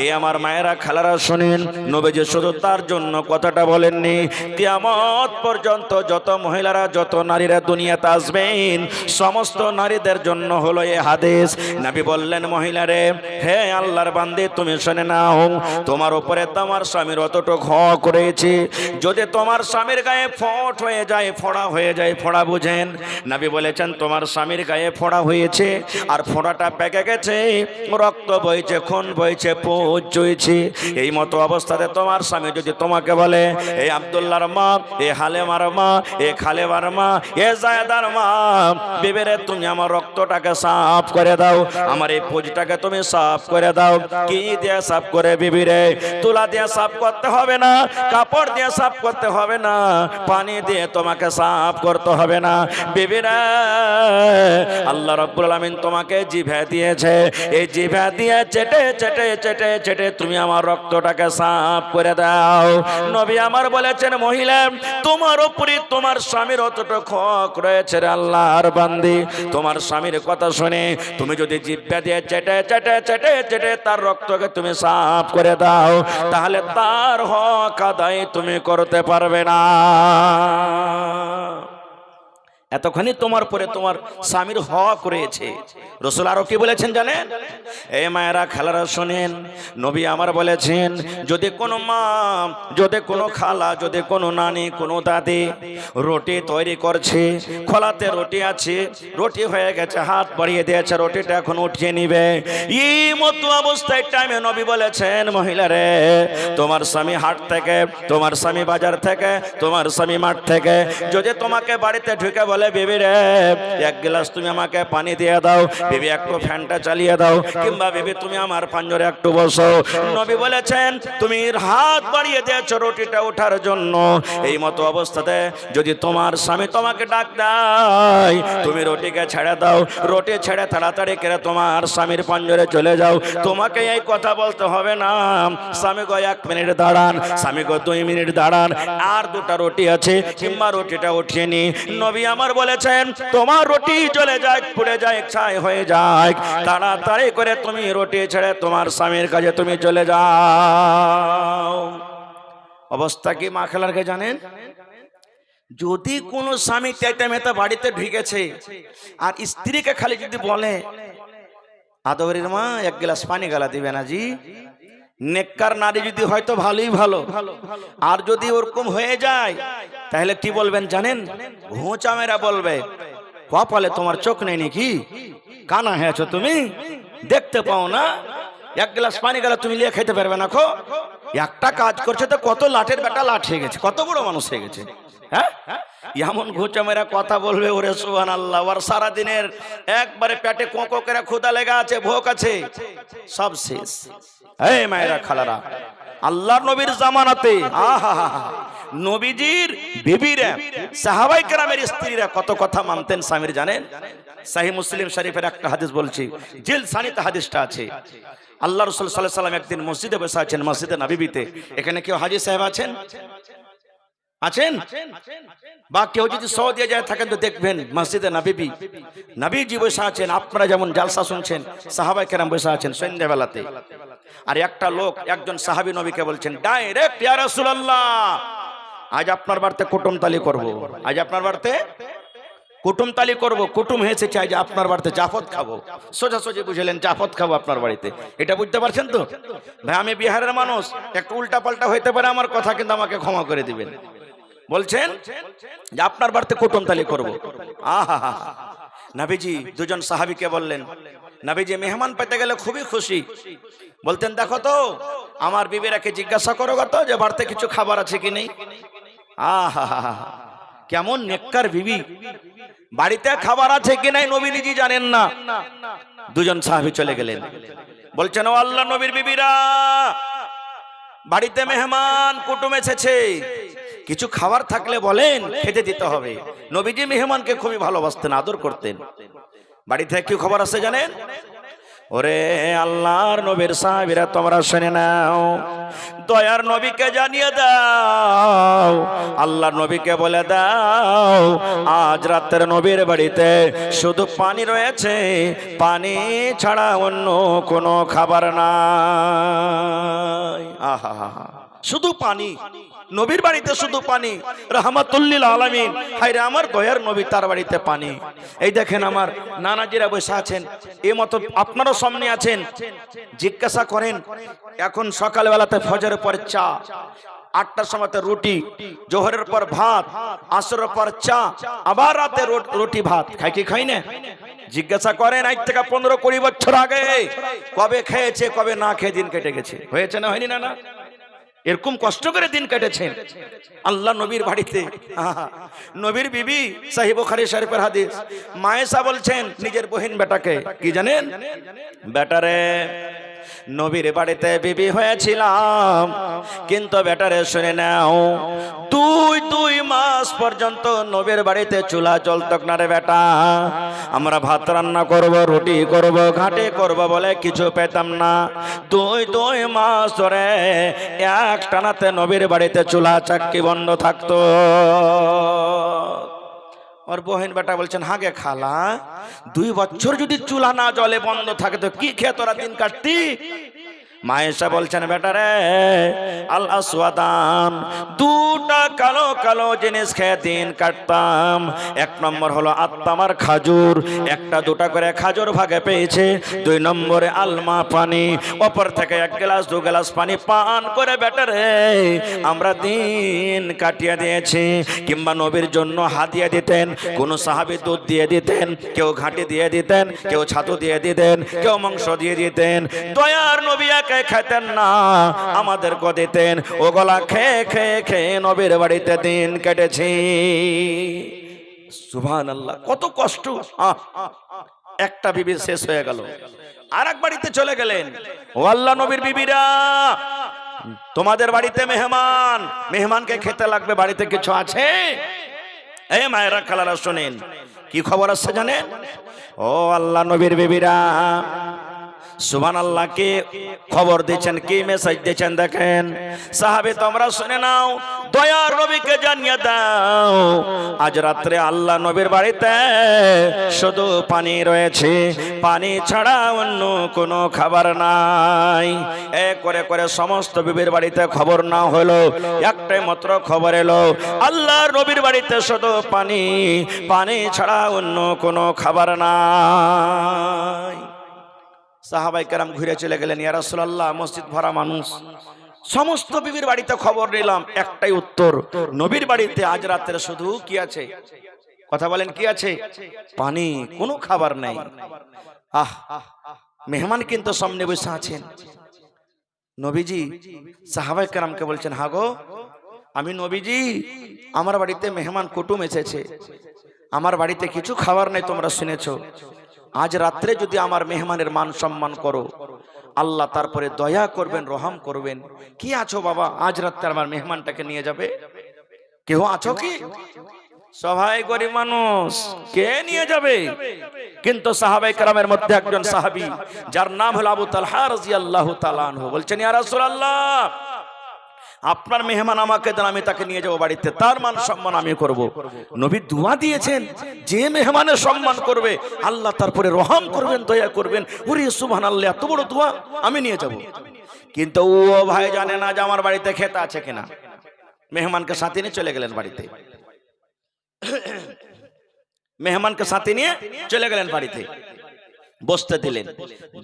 S1: এই আমার আমার মায়েরা খালারা শুনেন, নবীজি শুধু তার জন্য কথাটা বলেননি, কিয়ামত পর্যন্ত যত মহিলারা যত নারীরা দুনিয়াতে আসবেন সমস্ত নারীদের জন্য হলো এই হাদিস। নবী বললেন, মহিলারে, হে আল্লাহর বান্দী, তুমি শুনে নাও, তোমার উপরে তোমার স্বামীর অতটুকু হক রয়েছে। যদি তোমার স্বামীর গায়ে ফোঁট হয়ে যায়, ফোড়া হয়ে যায়, ফোড়া বুঝেন, নবী বলেছেন তোমার স্বামীর গায়ে ফোড়া হয়েছে আর ফোড়াটা পেকে গেছে, রক্ত বইছে, খুন বইছে, পুঁজ চুইছে, এই মতো অবস্থাতে তোমার স্বামী যদি তোমাকে বলে, এই আব্দুল্লাহর মা, এ হালেমার মা, এ খালেমার মা, এ জায়দার মা, বিবেরে তুমি আমার রক্তটাকে সাফ করে দাও, আমার এই পুঁজটাকে তুমি সাফ করে দাও। কি দিয়ে সাফ করে বিবিরে? তুলা দিয়ে সাফ করতে হবে না, কাপড় দিয়ে সাফ করতে হবে না, পানি দিয়ে তোমাকে সাফ করতে হবে না বিবিরে। আল্লাহ রাব্বুল আলামিন তোমাকে জিভা দিয়েছে, এই জিভা দিয়ে চেটে চেটে চেটে চেটে তুমি আমার রক্তটাকে সাফ করে দাও। নবী আমার বলেছেন, মহিলা, তোমার উপরে তোমার স্বামীর অতটুকু হক রয়েছে রে আল্লাহর বান্দি। তোমার স্বামীর কথা শুনে তুমি যদি জিভা দিয়ে চেটে চেটে চেটে চেটে তার রক্তকে তুমি সাফ করে দাও, তাহলে তার হক আদায় তুমি করতে পারবে না। এতখানি তোমার পরে তোমার স্বামীর হক রয়েছে। রাসূল আরো কি বলেছেন জানেন? এই মায়েরা খালারা শুনেন, নবী আমার বলেছেন, যদি কোনো মা, যদি কোনো খালা, যদি কোনো নানি, কোনো দাদি রুটি তৈরি করছে, খোলাতে রুটি আছে, রুটি হয়ে গেছে, হাত বাড়িয়ে দিয়েছে, রুটিটা এখন উঠিয়ে নিবে, এই মতো অবস্থায় টাইমে নবী বলেছেন, মহিলারে, তোমার স্বামী হাট থেকে, তোমার স্বামী বাজার থেকে, তোমার স্বামী মাঠ থেকে যদি তোমাকে বাড়িতে ঢুকে বলে, বেবি রে, এক গ্লাস তুমি আমাকে পানি দিয়ে দাও, বেবি একটু ফ্যানটা চালিয়ে দাও, কিংবা বেবি তুমি আমার পাঞ্জরে একটু বসো, নবী বলেছেন তুমি হাত বাড়িয়ে দিয়েছো রুটিটা ওঠার জন্য, এই মতো অবস্থাতে যদি তোমার স্বামী তোমাকে ডাক দেয়, তুমি রুটিকে ছেড়ে দাও, রুটি ছেড়ে তাড়াতাড়ি করে তোমার স্বামীর পাঞ্জরে চলে যাও। তোমাকে এই কথা বলতে হবে না, স্বামী গো 1 মিনিট দাঁড়ান, স্বামী গো 2 মিনিট দাঁড়ান, আর 2টা রুটি আছে, কিংবা রুটিটা উঠিয়ে নি। নবী আমার বলেছেন, তোমার রুটি চলে যায়, পুড়ে যায়, ছাই হয়ে যায়, তাড়াতাড়ি করে তুমি রুটি ছেড়ে তোমার স্বামীর কাছে তুমি চলে যাও। অবস্থা কি মা খালারকে জানেন? যদি কোন স্বামী চাইতে মেতা বাড়িতে ঢুকেছে আর স্ত্রীকে খালি যদি বলে, আদরের মা 1 গ্লাস পানি গালা দিবে না জি, নেককার নারী যদি হয়তো ভালোই ভালো, আর যদি ওরকম হয়ে যায় তাহলে কি বলবেন জানেন? ঘোঁচা মেরা বলবে, কপালে তোমার চোখ নেই নাকি? কানা হয়েছো তুমি, দেখতে পাও না? 1 গ্লাস পানি গেলে তুমি লিয়ে খেতে পারবে না? খো একটা কাজ করছে তো কত লাঠের বেটা লাঠ হয়ে গেছে, কত বড় মানুষ হয়ে গেছে। হ্যাঁ, এমন ঘোঁচা মেরা কথা বলবে, ওরে সুবহানাল্লাহ। আর সারাদিনের একবারে পেটে কোঁকো করে ক্ষুধা লেগে আছে, ভোক আছে, সব শেষ। এই মায়েরা খালারা, আল্লাহর নবীর জামানাতে নবীজির বিবিরা, সাহাবায়ে কেরামের স্ত্রীরা কত কথা মানতেন স্বামীর জানেন? সহিহ মুসলিম শরীফের একটা হাদিস বলছি, জিলসানিতে হাদিসটা আছে। আল্লাহ রাসূল সাল্লাল্লাহু আলাইহি সাল্লাম একদিন মসজিদে বসে আছেন, মসজিদে নববীতে। এখানে কেউ হাজী সাহেব আছেন? আছেন? বা কেউ যদি সৌদিয়া যায় থাকেন তো দেখবেন মসজিদে নববী, নবীজি বসে আছেন, আপনারা যেমন জালসা শুনছেন, সাহাবায়ে কেরাম বসে আছেন সন্ধ্যাবেলাতে। আর একটা লোক, একজন সাহাবী নবীকে বলছেন ডাইরেক্ট, ইয়া রাসূলুল্লাহ, আজ আপনার বাড়িতে কুটুমতালি করব, আজ আপনার বাড়িতে কুটুমতালি করব, কুটুম হয়েছে, চাই যে আপনার বাড়িতে জাফত খাবো। সোজাসুজি বুঝলেন, জাফত খাবো আপনার বাড়িতে, এটা বুঝতে পারছেন তো? ভাই আমি বিহারের মানুষ, একটু উল্টা পাল্টা হইতে পারে আমার কথা, কিন্তু আমাকে ক্ষমা করে দিবেন। বলছেন যে আপনার বাড়িতে কুটুমতালি করব। আহা, নবীজি দুজন সাহাবীকে বললেন, নবীজি মেহমান পেতে গেলে খুবই খুশি, বলতেন দেখো তো আমার বিবিরাকে জিজ্ঞাসা করো তো যে বাড়িতে কিছু খাবার আছে কি নেই। আহা, কেমন নেককার বিবি, বাড়িতে খাবার আছে কি নাই নবী নিজে জানেন না। দুজন সাহাবী চলে গেলেন, বলছেন ও আল্লাহর নবীর বিবিরা, বাড়িতে মেহমান কুটুম এসেছে, কিছু খাবার থাকলে বলেন, খেতে দিতে হবে। নবীজি মেহমানকে খুবই ভালোবাসতেন, আদর করতেন। বাড়ি থেকে কি খবর আছে জানেন? ওরে আল্লাহর নবীর সাহাবীরা তোমরা শুনে নাও, দয়ার নবীকে জানিয়ে দাও, আল্লাহর নবীকে বলে দাও আজ রাতের নবীর বাড়িতে শুধু পানি রয়েছে, পানি ছাড়া অন্য কোনো খাবার নাই। আহা, শুধু পানি, নবীর বাড়িতে শুধু পানি, রাহমাতুল্লিল আলামিন। হায়রে আমার দয়ার নবী, তার বাড়িতে পানি। এই দেখেন আমার নানাজিরা বসে আছেন, এই মতো আপনারও সামনে আছেন। জিজ্ঞাসা করেন, এখন সকালবেলাতে ফজরের পর চা, 8টার সময়তে রুটি, জোহরের পর ভাত, আসরের পর চা, আবার রাতে রুটি ভাত খাই কি খাই না? জিজ্ঞাসা করেন আজ থেকে 15-20 বছর আগে কবে খেয়েছে, কবে না খেয়ে দিন কেটে গেছে? হয়েছে না হয়নি? না, এরকম কষ্ট করে দিন কেটেছেন আল্লাহ নবীর বাড়িতে। নবীর বিবি, সহিহ বুখারী শরীফের হাদিস, মায়েশা বলছেন নিজের বহিন বেটাকে, কি জানেন? বেটারে, নবীর বাড়িতে বিবি হয়েছিলাম, কিন্তু বেটারে শুনে নাও, 2 মাস পর্যন্ত নবীর বাড়িতে চুলা জ্বলতক না রে বেটা। আমরা ভাত রান্না করব, রুটি করব, ঘাটে করব বলে কিছু পেতাম না। 2 মাস ধরে এক টানাতে নবীর বাড়িতে চুলা চাক্কি বন্ধ থাকতো। ওর বহেন বেটা বলছেন, হাগে খালা, 2 বছর যদি চুলা না জ্বলে বন্ধ থাকে তো কি খেয়ে তোরা দিন কাটতি? মায়েশা বলছেন, বেটা রে, আল আসওয়াদান, 2টা কালো কালো জিনিস খেয়ে দিন কাটতাম। 1 নম্বর হলো আত্মামার খাজুর, 1টা-2টা করে খাজুর ভাগে পেয়েছে। 2 নম্বরে আলমা, পানি, ওপর থেকে 1 গ্লাস 2 গ্লাস পানি পান করে বেটা রে আমরা দিন কাটিয়ে দিয়েছি। কিংবা নবীর জন্য হাদিয়া দিতেন, কোন সাহাবী দুধ দিয়ে দিতেন, কেউ ঘাটি দিয়ে দিতেন, কেউ ছাতু দিয়ে দিতেন, কেউ মাংস দিয়ে দিতেন। দয়ার নবী খেতেন না, আমাদেরকে দিতেন। ওগুলা খেয়ে খেয়ে খেয়ে নবীর বাড়িতে দিন কেটেছি। সুবহানাল্লাহ, কত কষ্ট। একটা বিবি শেষ হয়ে গেল, আর এক বাড়িতে চলে গেলেন। ও আল্লাহ নবীর বিবিরা, তোমাদের বাড়িতে মেহমান, মেহমানকে খেতে লাগবে, বাড়িতে কিছু আছে? এই মায়েরা খালারা শোনেন, কি খবর আছে জানেন? ও আল্লাহ নবীর বিবিরা, সুবহানাল্লাহ, কে খবর দিচ্ছেন, কি মেসেজ দিচ্ছেন দেখেন। সাহাবী তোমরা শুনে নাও, দয়ার নবীকে জানিয়ে দাও আজ রাত্রে আল্লাহ নবীর বাড়িতে শুধু পানি রয়েছে, পানি ছাড়া অন্য কোনো খাবার নাই। এ করে করে সমস্ত বিবির বাড়িতে খবর না হলো, একটাই মাত্র খবর এলো, আল্লাহর নবীর বাড়িতে শুধু পানি, পানি ছাড়া অন্য কোনো খাবার নাই। সাহাবায়ে কেরাম ঘুরে চলে গেলেন, ইয়া রাসূলুল্লাহ, মসজিদ ভরা মানুষ, সমস্ত বিবির বাড়িতে খবর নিলাম, একটাই উত্তর, নবীর বাড়িতে আজ রাতে শুধু কি আছে? কথা বলেন, কি আছে? পানি, কোনো খাবার নাই। মেহমান কিন্তু সামনে বসে আছেন। নবীজি সাহাবায়ে কেরামকে বলছেন, হাগো আমি নবীজি, আমার বাড়িতে মেহমান কুটুম এসেছে, আমার বাড়িতে কিছু খাবার নাই, তোমরা শুনেছো। আজ রাত্রে যদি আমার মেহমানের মান সম্মান করো, আল্লাহ তারপরে দয়া করবেন, রহম করবেন। কি আছো বাবা, আজ রাত্রে আমার মেহমানটাকে নিয়ে যাবে? কেউ আছো কি? সবাই গরিব মানুষ, কে নিয়ে যাবে? কিন্তু সাহাবায়ে কেরামের মধ্যে একজন সাহাবী, যার নাম হলো আবু তালহা রাদিয়াল্লাহু তাআলা আনহু, বলছেন, ইয়া রাসূলুল্লাহ, আপনার মেহমান আমাকে দেন, আমি তাকে নিয়ে যাবো বাড়িতে, তার মান সম্মান আমি করব। নবী দুয়া দিয়েছেন, যে মেহমানের সম্মান করবে আল্লাহ তারপরে রহম করবেন, দয়া করবেন। ওরে সুবহানাল্লাহ, এত বড় দোয়া, আমি নিয়ে যাব। কিন্তু ও ভাই জানে না যে আমার বাড়িতে খেতে আছে কিনা। মেহমানকে সাথে নিয়ে চলে গেলেন বাড়িতে, মেহমানকে সাথে নিয়ে চলে গেলেন বাড়িতে, বসতে দিলেন।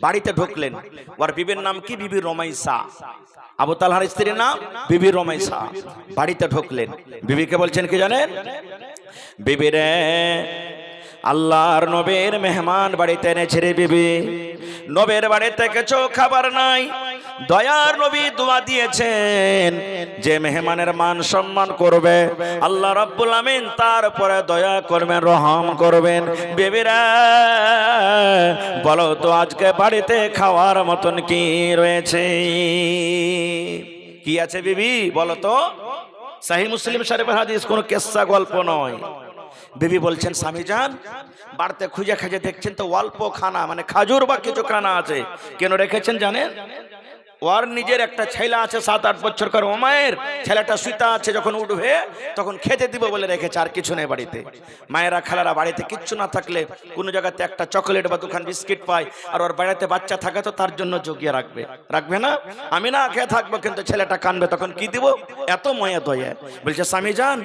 S1: বাড়িতে ঢুকলেন, ওর বিবির নাম কি? বিবি রমাইসা। আবু তালহার স্ত্রীর নাম বিবি রমাইসা। বাড়িতে ঢুকলেন, বিবিকে বলছেন কি জানেন? বিবি রে, আল্লাহর নবীর মেহমান বাড়িতে এনেছে রে বিবি, নবীর বাড়িতে কিছু খাবার নাই। দয়ার নবী দোয়া দিয়েছেন, যে মেহমানের মান সম্মান করবে আল্লাহ রাব্বুল আমিন তারপরে দয়া করবেন, রহম করবেন। বিবিরা বলো তো, আজকে বাড়িতে খাওয়ার মতন কি রয়েছে? কি আছে বিবি বলো তো? সহিহ মুসলিম শরীফের হাদিস, কোনো কিসসা গল্প নয়। বিবি বলছেন, স্বামী জান, বাড়িতে খুঁজে খুঁজে দেখছেন তো অল্প খানা, মানে খাজুর বা কিছু খানা আছে। কেন রেখেছেন জানেন? ওর নিজের একটা ছেলে আছে 7-8 বছরকার, ওমায়ের ছেলেটা সুতা আছে, যখন উঠবে তখন খেতে দিব বলে রেখেছে, আর কিছু নেই বাড়িতে। মায়েরা খালারা বাড়িতে কিচ্ছু না থাকলে কোনো জায়গাতে একটা চকলেট বা দোকান বিস্কিট পায়, আর ওর বাড়িতে বাচ্চা থাকে তো তার জন্য জগিয়ে রাখবে, রাখবে না? আমি না খেয়ে থাকবো কিন্তু ছেলেটা কানবে, তখন কি দিব? এত ময়া দয়া। বলছে স্বামী যান,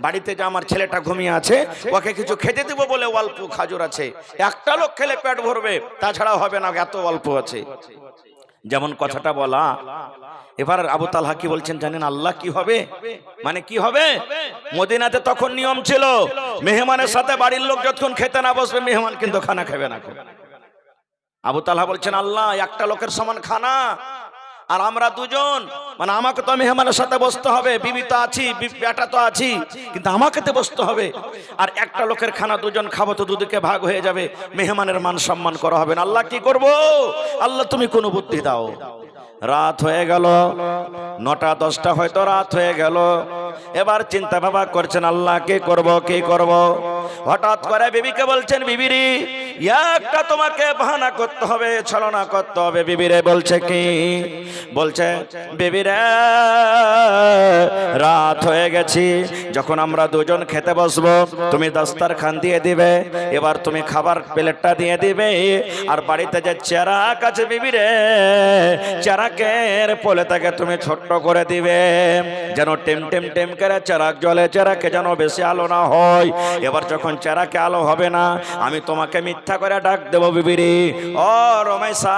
S1: বাড়িতে যে আমার ছেলেটা ঘুমিয়ে আছে ওকে কিছু খেতে দিব বলে অল্প খাজুর আছে, একটা লোক খেলে পেট ভরবে, তাছাড়া হবে না, এত অল্প আছে। যেমন কথাটা বলা। এবার আবু তালহা কি বলছেন জানেন? আল্লাহ কি হবে, মানে কি হবে? মদিনাতে তখন নিয়ম ছিল, মেহমানের সাথে বাড়ির লোক যতক্ষণ খেতে না বসবে মেহমান কিন্তু খানা খাবে না। আবু তালহা বলছেন আল্লাহ, একটা লোকের সমান খানা, আর আমরা দুজন, মানে আমাকে তো মেহমানের সাথে বসতে হবে, বিবি তো আছি, বেটা তো আছি, কিন্তু আমাকে তো বসতে হবে। আর একটা লোকের খানা দুজন খাবো তো দুদিকে ভাগ হয়ে যাবে, মেহমানের মান সম্মান করা হবে না। আল্লাহ কি করব? আল্লাহ তুমি কোনো বুদ্ধি দাও। রাত হয়ে গেল, 9টা-10টা হয়তো রাত হয়ে গেল। এবার চিন্তা ভাবনা করছেন আল্লাহ কি করব, কি করব। হঠাৎ করে বিবিকে বলছেন, বিবিরি একটা তোমাকে বাহানা করতে হবে, ছলনা করতে হবে। বিবিরে বলছে কি? বলছে বিবিরে রাত হয়ে গেছি, যখন আমরা দুজন খেতে বসবো তুমি দস্তরখান দিয়ে দিবে, এবার তুমি খাবার প্লেটটা দিয়ে দিবে, আর বাড়িতে যে চেরাক আছে বিবিরে, চেরাকের পোলেটাকে তুমি ছোট্ট করে দিবে, যেন টেম টেম টেম করে চেরাক জ্বলে, চেরাকে যেন বেশি আলো না হয়। এবার যখন চেরাকে আলো হবে না, আমি তোমাকে মিথ্যা করে ডাক দেবো, বিবিরি ও রমেশা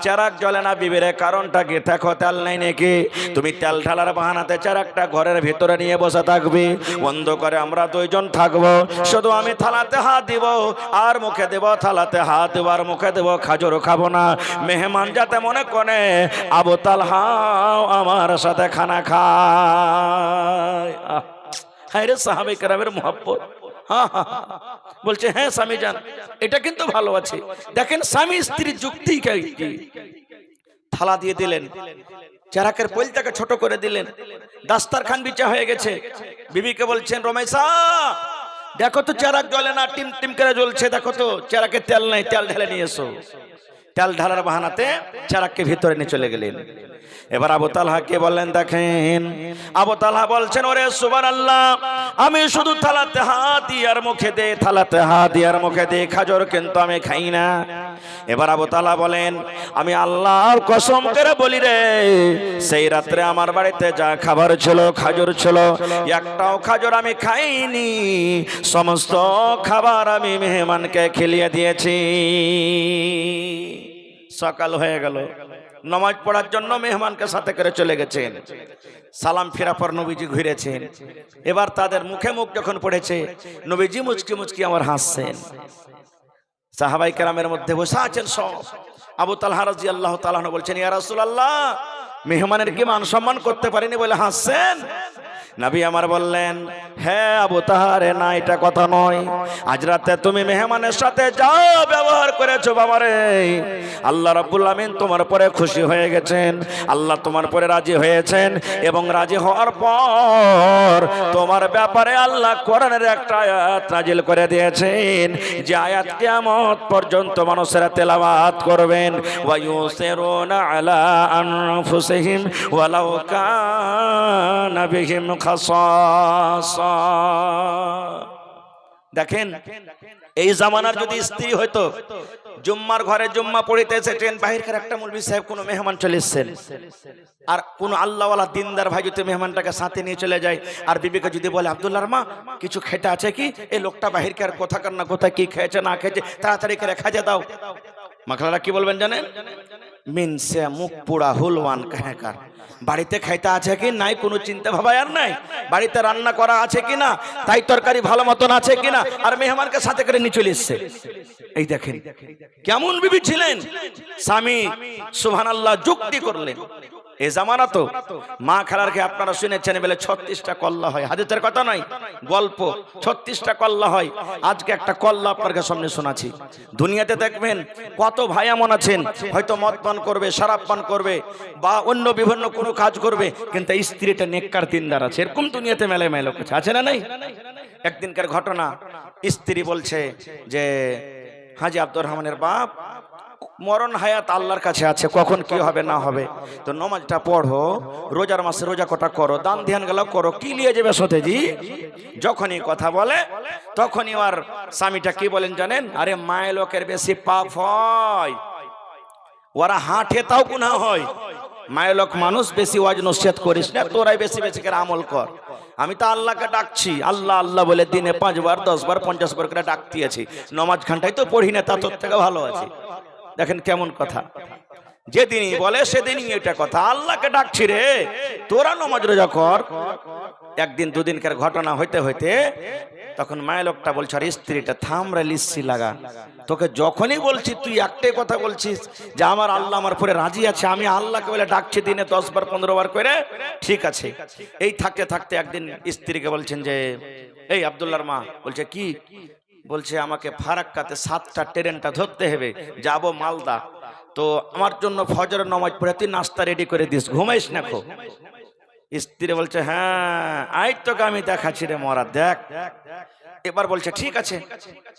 S1: চেরাক জ্বলে না বিবিরে, কারণটা কি? দেখো তেল নাই নাকি? তুমি তেল ঢালার বাহানাতে চেরাকটা ঘরের ভিতরে নিয়ে বসে থাকবি, বন্ধ করে আমরা দুইজন থাকবো, শুধু আমি থালাতে হাত দিব আর মুখে দেব, থালাতে হাত দেব আর মুখে দেব, খাজুর খাবো না। মেহমান যাতে মনে করে আবু তালহা আমার সাথে খানা খায়। হায় রে সাহাবে কেরামের মুহাব্বত। বলছে হ্যাঁ স্বামী যান, এটা কিন্তু ভালো আছে। দেখেন স্বামী স্ত্রীর যুক্তি কি। থালা দিয়ে দিলেন, চেরাকের পোলটাকে ছোট করে দিলেন, দাস্তারখান বিছা হয়ে গেছে। বিবিকে বলছেন রমেশা দেখো তো চেরাক জ্বলে না, টিম টিম করে জ্বলছে, দেখো তো চেরাকে তেল নাই, তেল ঢেলে নিয়ে এসো। তেল ঢালার বাহানাতে চেরাককে ভিতরে নিয়ে চলে গেলেন। এবার আবু তালহাকে বললেন, দেখেন আবু তালহা বলছেন ওরে সুবহানাল্লাহ, আমি শুধু থালাতে হাত দিয়ে আর মুখে দে, থালাতে হাত দিয়ে আর মুখে দে, খাজর কিন্তু আমি খাই না। এবার আবু তালহা বলেন, আমি আল্লাহর কসম করে বলি রে, সেই রাত্রে আমার বাড়িতে যা খাবার ছিল, খাজর ছিল, একটাও খাজর আমি খাইনি, সমস্ত খাবার আমি মেহমানকে খেলিয়ে দিয়েছি। সকাল হয়ে গেল, নামাজ পড়ার জন্য মেহমানকে সাথে করে চলে গেছেন। সালাম ফেরা পর নবীজি ঘুরেছেন। এবার তাদের মুখে মুখ যখন পড়েছে, নবীজি মুচকি মুচকি আমার হাসছেন। সাহাবাই কেরামের মধ্যে বসে আছেন সব। আবু তালহা রাদিয়াল্লাহু তাআলা আনহু বলছেন, ইয়া রাসূলুল্লাহ, মেহমানের কি মান সম্মান করতে পারিনি বলে হাসছেন? নবী আমার বললেন, হ্যাঁ আবু তাহারে, না এটা কথা নয়, আজ রাতে তুমি মেহমানের সাথে যা ব্যবহার করেছো বাবারে, আল্লাহ রাব্বুল আমিন তোমার পরে খুশি হয়ে গেছেন, আল্লাহ তোমার পরে রাজি হয়েছেন, এবং রাজি হওয়ার পর তোমার ব্যাপারে আল্লাহ কোরআনের একটা আয়াত নাজিল করে দিয়েছেন, যে আয়াত কিয়ামত পর্যন্ত মানুষেরা তেলাওয়াত করবেন, ওয়া ইউসিরুনা আলা আনফুসিহিম ওয়ালাউ কানা বিহিম খাসাসা। দেখেন এই জামানার যদি স্ত্রী হয়তো, জুম্মার ঘরে জুম্মা পড়িতে এসেছেন, বাহিরকার একটা মৌলভী সাহেব কোনো মেহমান চলে এসেছেন, আর কোন আল্লাহওয়ালা দিনদার ভাই যদি মেহমানটাকে সাথে নিয়ে চলে যায়, আর বিবিকে যদি বলে আব্দুল্লাহর মা কিছু খেতে আছে কি, এই লোকটা বাহিরকার কোথাকার না কোথায় কি খেয়েছে না খেয়েছে, তাড়াতাড়ি করে খাজে দাও। মাখলারা কি বলবেন জানেন? মিনসে মুখ পোড়া হুলওয়ান কাহেকার, বাড়িতে খাইতে আছে কি নাই কোনো চিন্তা ভাবা আর নাই, বাড়িতে রান্না করা আছে কিনা, তাই তরকারি ভালো মতন আছে কিনা, আর মেহমানকে সাথে করে নিয়ে চলে এসছে। এই দেখেন কেমন বিবি ছিলেন। স্বামী সুবহানাল্লাহ যুক্তি করলেন। এই জামানা তো মা খালারকে আপনারা শুনেছেন বলে 36টা কল্লা হয়, হাদিসের কথা নয়, গল্প। 36টা কল্লা হয়। আজকে একটা কল্লা আপনাদের সামনে শোনাচ্ছি। দুনিয়াতে দেখবেন কত ভাই এমন আছেন, হয়তো মদ পান করবে, শরাব পান করবে, বা অন্য বিভিন্ন কোনো কাজ করবে, কিন্তু স্ত্রীটা নেককার দিনদার আছে। এরকম দুনিয়াতে মেলায় মেলায় লোক আছে না নাই? একদিনকার ঘটনা, স্ত্রী বলছে যে হাজী আব্দুর রহমানের বাপ মরণ হায়াত আল্লাহর কাছে আছে, কখন কি হবে না হবে, তো নমাজটা পড়ো, রোজার মাসে রোজা কটা করো, দান ধ্যান গেল করো, কি নিয়ে যাবে সতেজি। যখনই কথা বলে তখনই আর স্বামীটা কি বলেন জানেন, আরে মায়ের লোকের বেশি পাপ হয়, ওরা হাঁটে তাও গুনাহ হয়, মায়ের লোক মানুষ বেশি ওয়াজ নসিহত করিস না, তোরাই বেশি বেশি করে আমল কর। আমি তো আল্লাহকে ডাকছি, আল্লাহ আল্লাহ বলে দিনে 5 বার 10 বার 50 বার করে ডাক দিয়েছি, নমাজ ঘন্টায় তো পড়ি না, তা তোর থেকে ভালো আছে। দেখেন কেমন কথা, যেদিনই বলে সেদিনই এটা কথা, আল্লাহকে ডাকছি রে, তোরা নমাজ রোজা কর। একদিন দুদিনকার ঘটনা হইতে হইতে তখন মায়ের লোকটা বলছে, আর স্ত্রীটা থামরে লিসি লাগা, তোকে যখনই বলছি তুই একটাই কথা বলছিস যে আমার আল্লাহ আমার পরে রাজি আছে, আমি আল্লাহকে বলে ডাকছি দিনে 10 বার 15 বার করে, ঠিক আছে। এই থাকতে থাকতে একদিন স্ত্রীকে বলছেন যে এই আব্দুল্লাহর মা বলছে কি, বলছে আমাকে ফারাক্কাতে 7টা ট্রেনটা ধরতে হবে, যাব মালদা, তো আমার জন্য ফজরের নামাজ পড়ে তুই নাস্তা রেডি করে দিস, ঘুমাইস না খো। স্ত্রী বলছে হ্যাঁ আই তোকে আমি দেখাচ্ছি রে মরা, দেখ। এবার বলছে ঠিক আছে।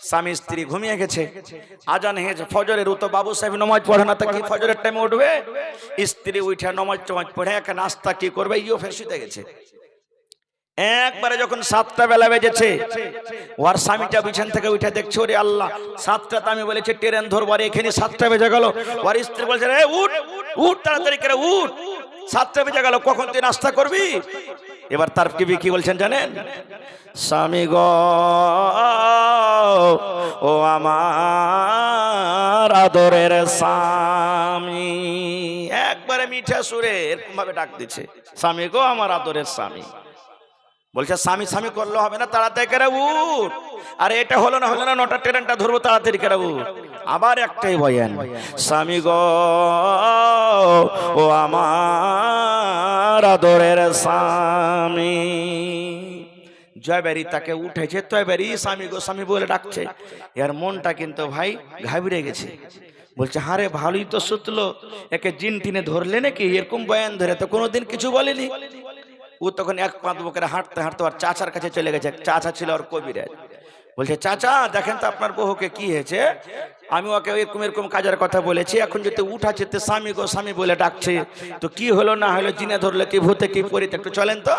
S1: স্বামী স্ত্রী ঘুমিয়ে গেছে, আজান হয়েছে ফজরের, তো বাবু সাহেব নামাজ পড়ে না, তা কি ফজরের টাইমে উঠবে? স্ত্রী উঠে নামাজ পড়ে একা নাস্তা কি করবে, ইও ফেসিতে গেছে। একবারে যখন 7টা বেলা বেজেছে, ওর স্বামীটা বিছান থেকে উঠে দেখছে, ওরে আল্লাহ 7টাতে আমি বলেছি ট্রেন ধরবো, আর এখানে 7টা বেজে গেল। ওর স্ত্রী বলছে রে উঠ উঠ তাড়াতাড়ি করে উঠ, 7টা বেজে গেল, কখন তুই নাস্তা করবি? এবার তার কি বলছেন জানেন, স্বামী গো ও আমার আদরের স্বামী, একবারে মিঠা সুরে এরকম ভাবে ডাক দিচ্ছে, স্বামী গো আমার আদরের স্বামী। বলছে স্বামী স্বামী করলে হবে না, তাড়াতাড়ি করে উঠ, আরে এটা হলো না 9টা ট্রেনটা ধরবো, তাড়াতাড়ি করে উঠ। আবার একটাই বয়ান, স্বামী গো ও আমার আদরের স্বামী। জয়বাড়ি তাকে উঠেছে, তয়বাড়ি স্বামী গো স্বামী বলে ডাকছে, এর মনটা কিন্তু ভাই ঘাবড়ে গেছে। বলছে হারে ভালোই তো সুতলো, একে জিন টিনে ধরলে নাকি, এরকম বয়ান ধরে তো কোনোদিন কিছু বলেনি। ও তখন এক পাঁচ বকরে হাঁটতে হাঁটতে আর চাচার কাছে চলে গেছে, চাচা ছিল ওর কবিরাজ। বলছে চাচা দেখেন তো আপনার বহুকে কি হয়েছে, আমি ওকে এরকম এরকম কাজের কথা বলেছি, এখন যদি উঠাচ্ছে তো স্বামী গো স্বামী বলে ডাকছে, তো কি হলো না হলো, জিনে ধরলে কি ভূতে কি পরিতে, একটু চলেন তো।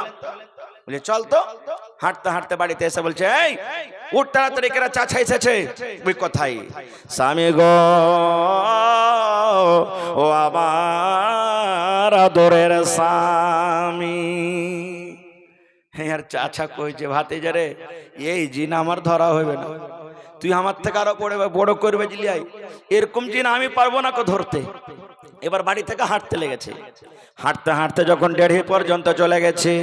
S1: বলে চল তো। হাঁটতে হাঁটতে বাড়িতে এসে বলছে এই উঠ তাড়াতাড়ি, কেরা চাচা এসেছে। ওই কথাই, স্বামী গো ও আমার আদরের স্বামী। হ্যাঁ আর চাচা কইছে ভাতে যারে, এই জিন আমার ধরা হইবে না, তুই আমার থেকে আরো বড় করবে জিলিয়াই, এরকম জিন আমি পারবো না কো ধরতে। এবার বাড়ি থেকে হাঁটতে লেগেছে, হাঁটতে হাঁটতে যখন 1:30 পর্যন্ত চলে গেছে,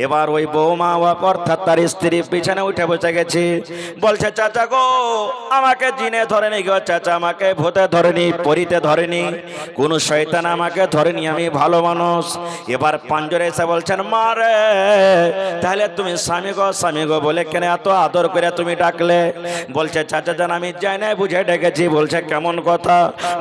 S1: এবার ওই বৌমা অর্থাৎ তার স্ত্রী বিছানে উঠে বসে গেছে। বলছে চাচা গো আমাকে জিনে ধরেনি গো, চাচা আমাকে ভূতে ধরেনি, পরিতে ধরেনি, কোন শয়তান আমাকে ধরেনি, আমি ভালো মানুষ। এবার পাঞ্জরে এসে বলছেন মা রে, তাহলে তুমি স্বামী গো বলে কেন এত আদর করে তুমি ডাকলে? বলছে চাচা জান আমি যাই না বুঝে ডেকেছি। বলছে কেমন কথা?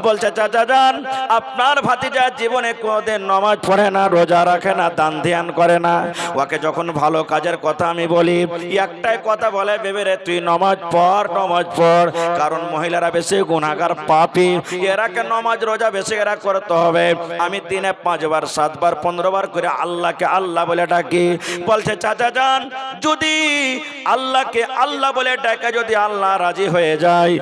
S1: বলছে চাচা জান আপনার ভাতিজা জীবনে কোনদিন নামাজ পড়ে না, রোজা রাখে না, দান ধ্যান করে না, ওকে যখন ভালো কাজের কথা আমি বলি একটাই কথা বলে, ভেবে রে তুই নামাজ পড় নামাজ পড়, কারণ মহিলারা বেশি গুনাহগার পাপী, এরাকে নামাজ রোজা বেশি এরা করতে হবে। আমি দিনে 5 বার 7 বার 15 বার করে আল্লাহকে আল্লাহ বলে ডাকি। বলছে চাচা জান যদি আল্লাহকে আল্লাহ বলে ডাকে যদি আল্লাহ রাজি হয়ে যায়,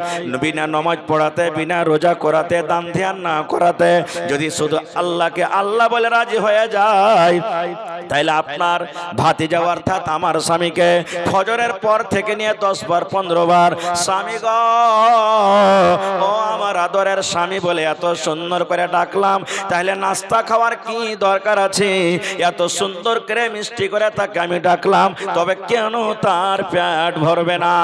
S1: বিনা নামাজ পড়াতে বিনা রোজা করাতে দান ধ্যান না করাতে, যদি শুধু আল্লাহকে আল্লাহ বলে রাজি হয়ে যায়, তাইলে আপনার ভাতিজা অর্থাৎ আমার স্বামীকে ফজরের পর থেকে নিয়ে 10 বার 15 বার স্বামী গো ও আমার আদরের স্বামী বলে এত সুন্দর করে ডাকলাম, তাহলে নাস্তা খাওয়ার কি দরকার আছে? এত সুন্দর করে মিষ্টি করে তাকে আমি ডাকলাম, তবে কেন তার পেট ভরবে না?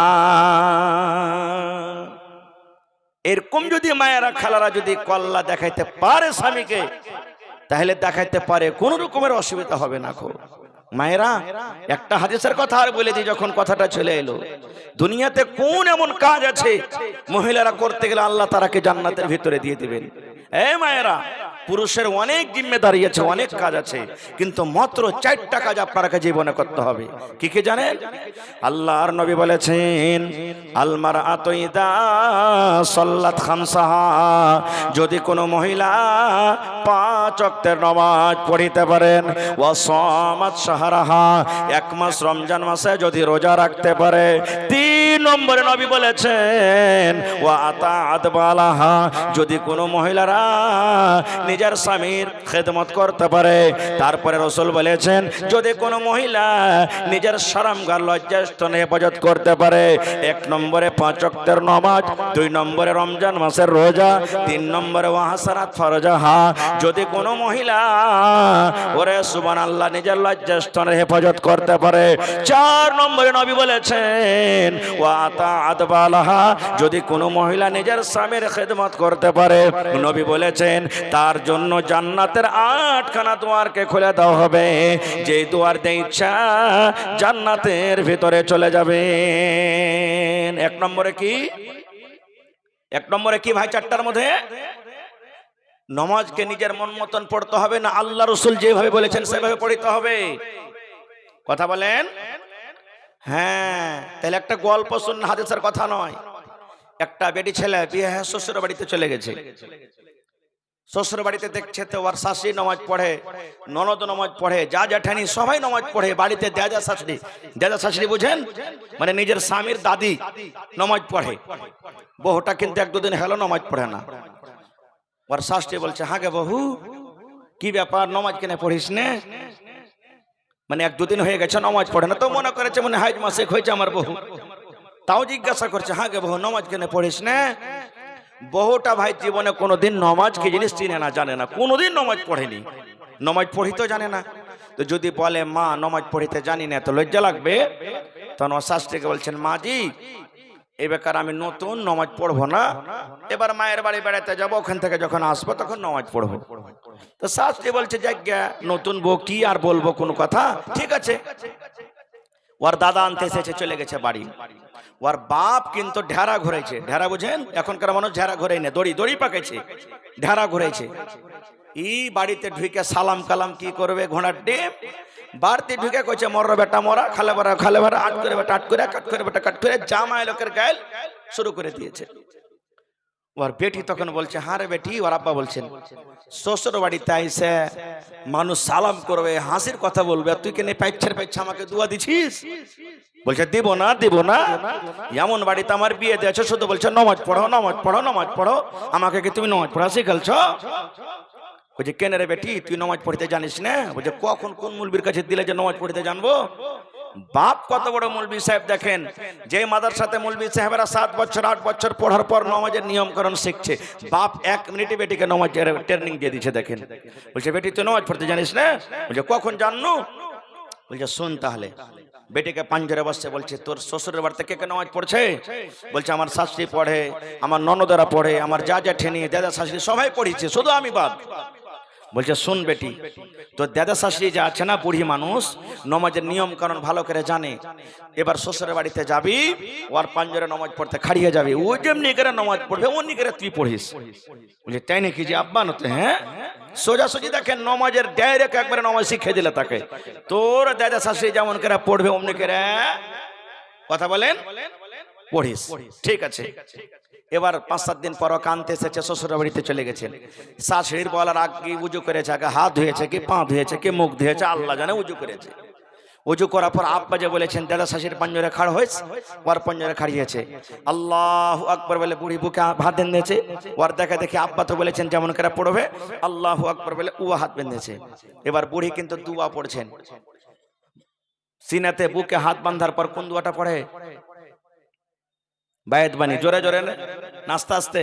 S1: এরকম যদি মায়েরা খালারা যদি কল্লা দেখাইতে পারে স্বামীকে, তাহলে দেখাইতে পারে, কোন রকমের অসুবিধা হবে না। মায়েরা একটা হাদিসের কথা আর বলে দিই, যখন কথাটা চলে এলো, দুনিয়াতে কোন এমন কাজ আছে মহিলারা করতে গেলে আল্লাহ তারাকে জান্নাতের ভিতরে দিয়ে দিবেন? এই মায়েরা, পুরুষের অনেক জিম্মেদারি আছে, অনেক কাজ আছে, কিন্তু মাত্র 4টা কাজ আপনাকে জীবনে করতে হবে। কি কি জানেন? আল্লাহর নবী বলেছেন, আল মারআতু ইযা সাল্লাত খামসাহা, যদি কোনো মহিলা 5 ওয়াক্তের নামাজ পড়িতে পারেন, ওয়া সামাত শাহরাহা, 1 মাস রমজান মাসে যদি রোজা রাখতে পারে, 3 নম্বরে নবী বলেছেন ওয়া আতাআত বালাহা, যদি কোনো মহিলারা নিজের স্বামীর খেদমত করতে পারে। তারপরে রাসূল বলেছেন, যদি কোনো মহিলা নিজের শরমগার লজ্জাস্থানে হেফাজত করতে পারে। 1 নম্বরে 5 ওয়াক্তের নামাজ, 2 নম্বরে রমজান মাসের রোজা, 3 নম্বরে ওয়া হাসানাত ফারজাহা, যদি কোনো মহিলা ওরে সুবহানাল্লাহ নিজের লজ্জাস্থানের হেফাজত করতে পারে। 4 নম্বরে নবী বলেছেন ওয়া আতাআত বালাহা, যদি কোনো মহিলা নিজের স্বামীর খেদমত করতে পারে, নবী বলেছেন তার জন্য জান্নাতের 8খানা দুয়ারকে খুলে দেওয়া হবে, যে দুয়ার দিয়ে ইচ্ছা জান্নাতের ভিতরে চলে যাবেন। 1 নম্বরে কি? 1 নম্বরে কি ভাই? 4টার মধ্যে নামাজকে নিজের মন মতন পড়তে হবে না, আল্লাহ রাসূল যেভাবে বলেছেন সেভাবে পড়তে হবে। কথা বলেন? হ্যাঁ। তাহলে একটা গল্প শুন, হাদিসের কথা নয়। একটা বেটি ছেলে বিয়ে হয়ে শ্বশুর বাড়িতে চলে গেছে। শ্বশুর বাড়িতে দেখছে তো ওর শাশুড়ি নামাজ পড়ে, ননদ নামাজ পড়ে, যা জ্যাঠানি সবাই নামাজ পড়ে। বাড়িতে দাদা শাশুড়ি, দাদা শাশুড়ি বুঝেন মানে নিজের স্বামীর দাদি নামাজ পড়ে। বহুটা কিন্তু 1-2 দিন হলো নামাজ পড়ে না। ওর শাশুড়ি বলছে, হ্যাঁ গে বহু, কি ব্যাপার, নামাজ কেন পড়িস না? মানে 1-2 দিন হয়ে গেছে নামাজ পড়ে না, তো মনে করেছে মনে হাইজ মাসে হয়েছে আমার বহু। তাও জিজ্ঞাসা করছে, হ্যাঁ গে বহু, নামাজ কেন পড়িস না? বহুটা ভাই জীবনে কোনোদিন নামাজ কি জিনিস চিনে না, জানে না, কোনোদিন নামাজ পড়েনি, নামাজ পড়িতেও জানে না। তো যদি বলে মা নামাজ পড়িতে জানি না, তো লজ্জা লাগবে। তখন ওর শাশুড়িকে বলছেন, মা জি এই বেকার আমি নতুন নামাজ পড়বো না, এবার মায়ের বাড়ি বেড়াতে যাবো, ওখান থেকে যখন আসবো তখন নামাজ পড়বো। তো শাশুড়ি বলছে, যাজ্ঞা নতুন বউ কি আর বলবো কোনো কথা, ঠিক আছে। ওর দাদা আনতে এসেছে, চলে গেছে বাড়ি। ওর বাপ কিন্তু ঢেরা ঘুরেছে। ঢেরা বুঝেন? এখনকার মানুষ ঢেরা ঘুরেই না, দড়ি দড়ি পাকেছে, ঢেরা ঘুরেছে। এই বাড়িতে ঢুকে সালাম কালাম কি করবে, ঘোড়ার ডিম। বাড়িতে ঢুকে কইছে, মর বেটা মরা, খালে ভরা খালে ভরা, আট করে বেটা আট করে, কাট করে বেটা কাট করে, জামাই লোকের গায়ে শুরু করে দিয়েছে। ওর বেটি তখন বলছে, হ্যাঁ রে বেটি, ওর আব্বা বলছেন, শ্বশুর বাড়িতে আইসে মানুষ সালাম করবে, হাসির কথা বলবে, তুই কেন পাইচ্ছের পাইচ্ছে আমাকে দুয়া দিছিস? বলছে, দিব না দিব না, এমন বাড়িতে আমার বিয়ে দিয়েছে, শুধু বলছে নামাজ পড়ো নামাজ পড়ো নামাজ পড়ো, আমাকে কি তুমি নামাজ পড়া শিখালছ? বলছে, কেন রে বেটি তুই নামাজ পড়তে জানিস না? বলছে, কখন কোন মুলবির কাছে দিলে যে নামাজ পড়তে জানবো? বাপ কত বড় মৌলবী সাহেব দেখেন, যে মাদ্রাসাতে মৌলবী সাহেবেরা 7 বছর 8 বছর পড়ার পর নামাজের নিয়মকরণ শিখছে, বাপ 1 মিনিটে বেটিকে নামাজের ট্রেনিং দিয়ে দিচ্ছে। দেখেন, বলছে, বেটি তুই নামাজ পড়তে জানিস না? বলছে, কখন জাননু? বলছে, শুন তাহলে। বেটিকে পাঞ্জরে বসছে, বলছে, তোর শ্বশুরের বাড়িতে কে কে নামাজ পড়ছে? বলছে, আমার শাশুড়ি পড়ে, আমার ননদেরা পড়ে, আমার যা জ্যাঠানি দাদা শাশুড়ি সবাই পড়িছে, শুধু আমি বাদ। বলছে, শুন বেটি, তোর দাদা শাশুড়ি যা আছে না, বুড়ি মানুষ, নামাজের নিয়ম কারণ ভালো করে জানে। এবার শ্বশুরের বাড়িতে যাবি, ওর পাঞ্জরে নামাজ পড়তে খাড়িয়ে যাবি, ও যেমনি করে নামাজ পড়বে অমনি করে তুই পড়িস। বলছে, তাই নাকি যে আব্বা? নতে হ্যাঁ, সোজাসুজি দেখেন নামাজের ডাইরেক্ট একবারে নামাজ শিখিয়ে দিলে তাকে। তোর দাদা শাশুড়ি যেমন করে পড়বে অমনি করে, কথা বলেন, পড়িস, ঠিক আছে। এবার 5-7 দিন পর কানতে এসেছে, শ্বশুর বাড়িতে চলে গেছেন। শাশুড়ির বলার আগে উজু করেছে, আগে হাত ধুয়েছে, কি পা ধুয়েছে, কি মুখ ধুয়েছে, আল্লাহ জানে, উজু করেছে। উজু করার পর আব্বা যে বলেছেন দাদা শাশুড়ির পাঞ্জরে খাড় হয়েছে, ওর পাঞ্জরে খাড়িয়েছে, আল্লাহু আকবার বলে বুড়ি বুকে হাত বেঁধেছে। ওর দেখা দেখে আব্বা তো বলেছেন যেমন করে পড়বে, আল্লাহু আকবার বলে ও হাত বেঁধেছে। এবার বুড়ি কিন্তু দুয়া পড়ছেন, সিনাতে বুকে হাত বাঁধার পর কোন দুয়াটা পড়ে? বায়াত বাণী, জোরে জোরে নাস্তে আস্তে।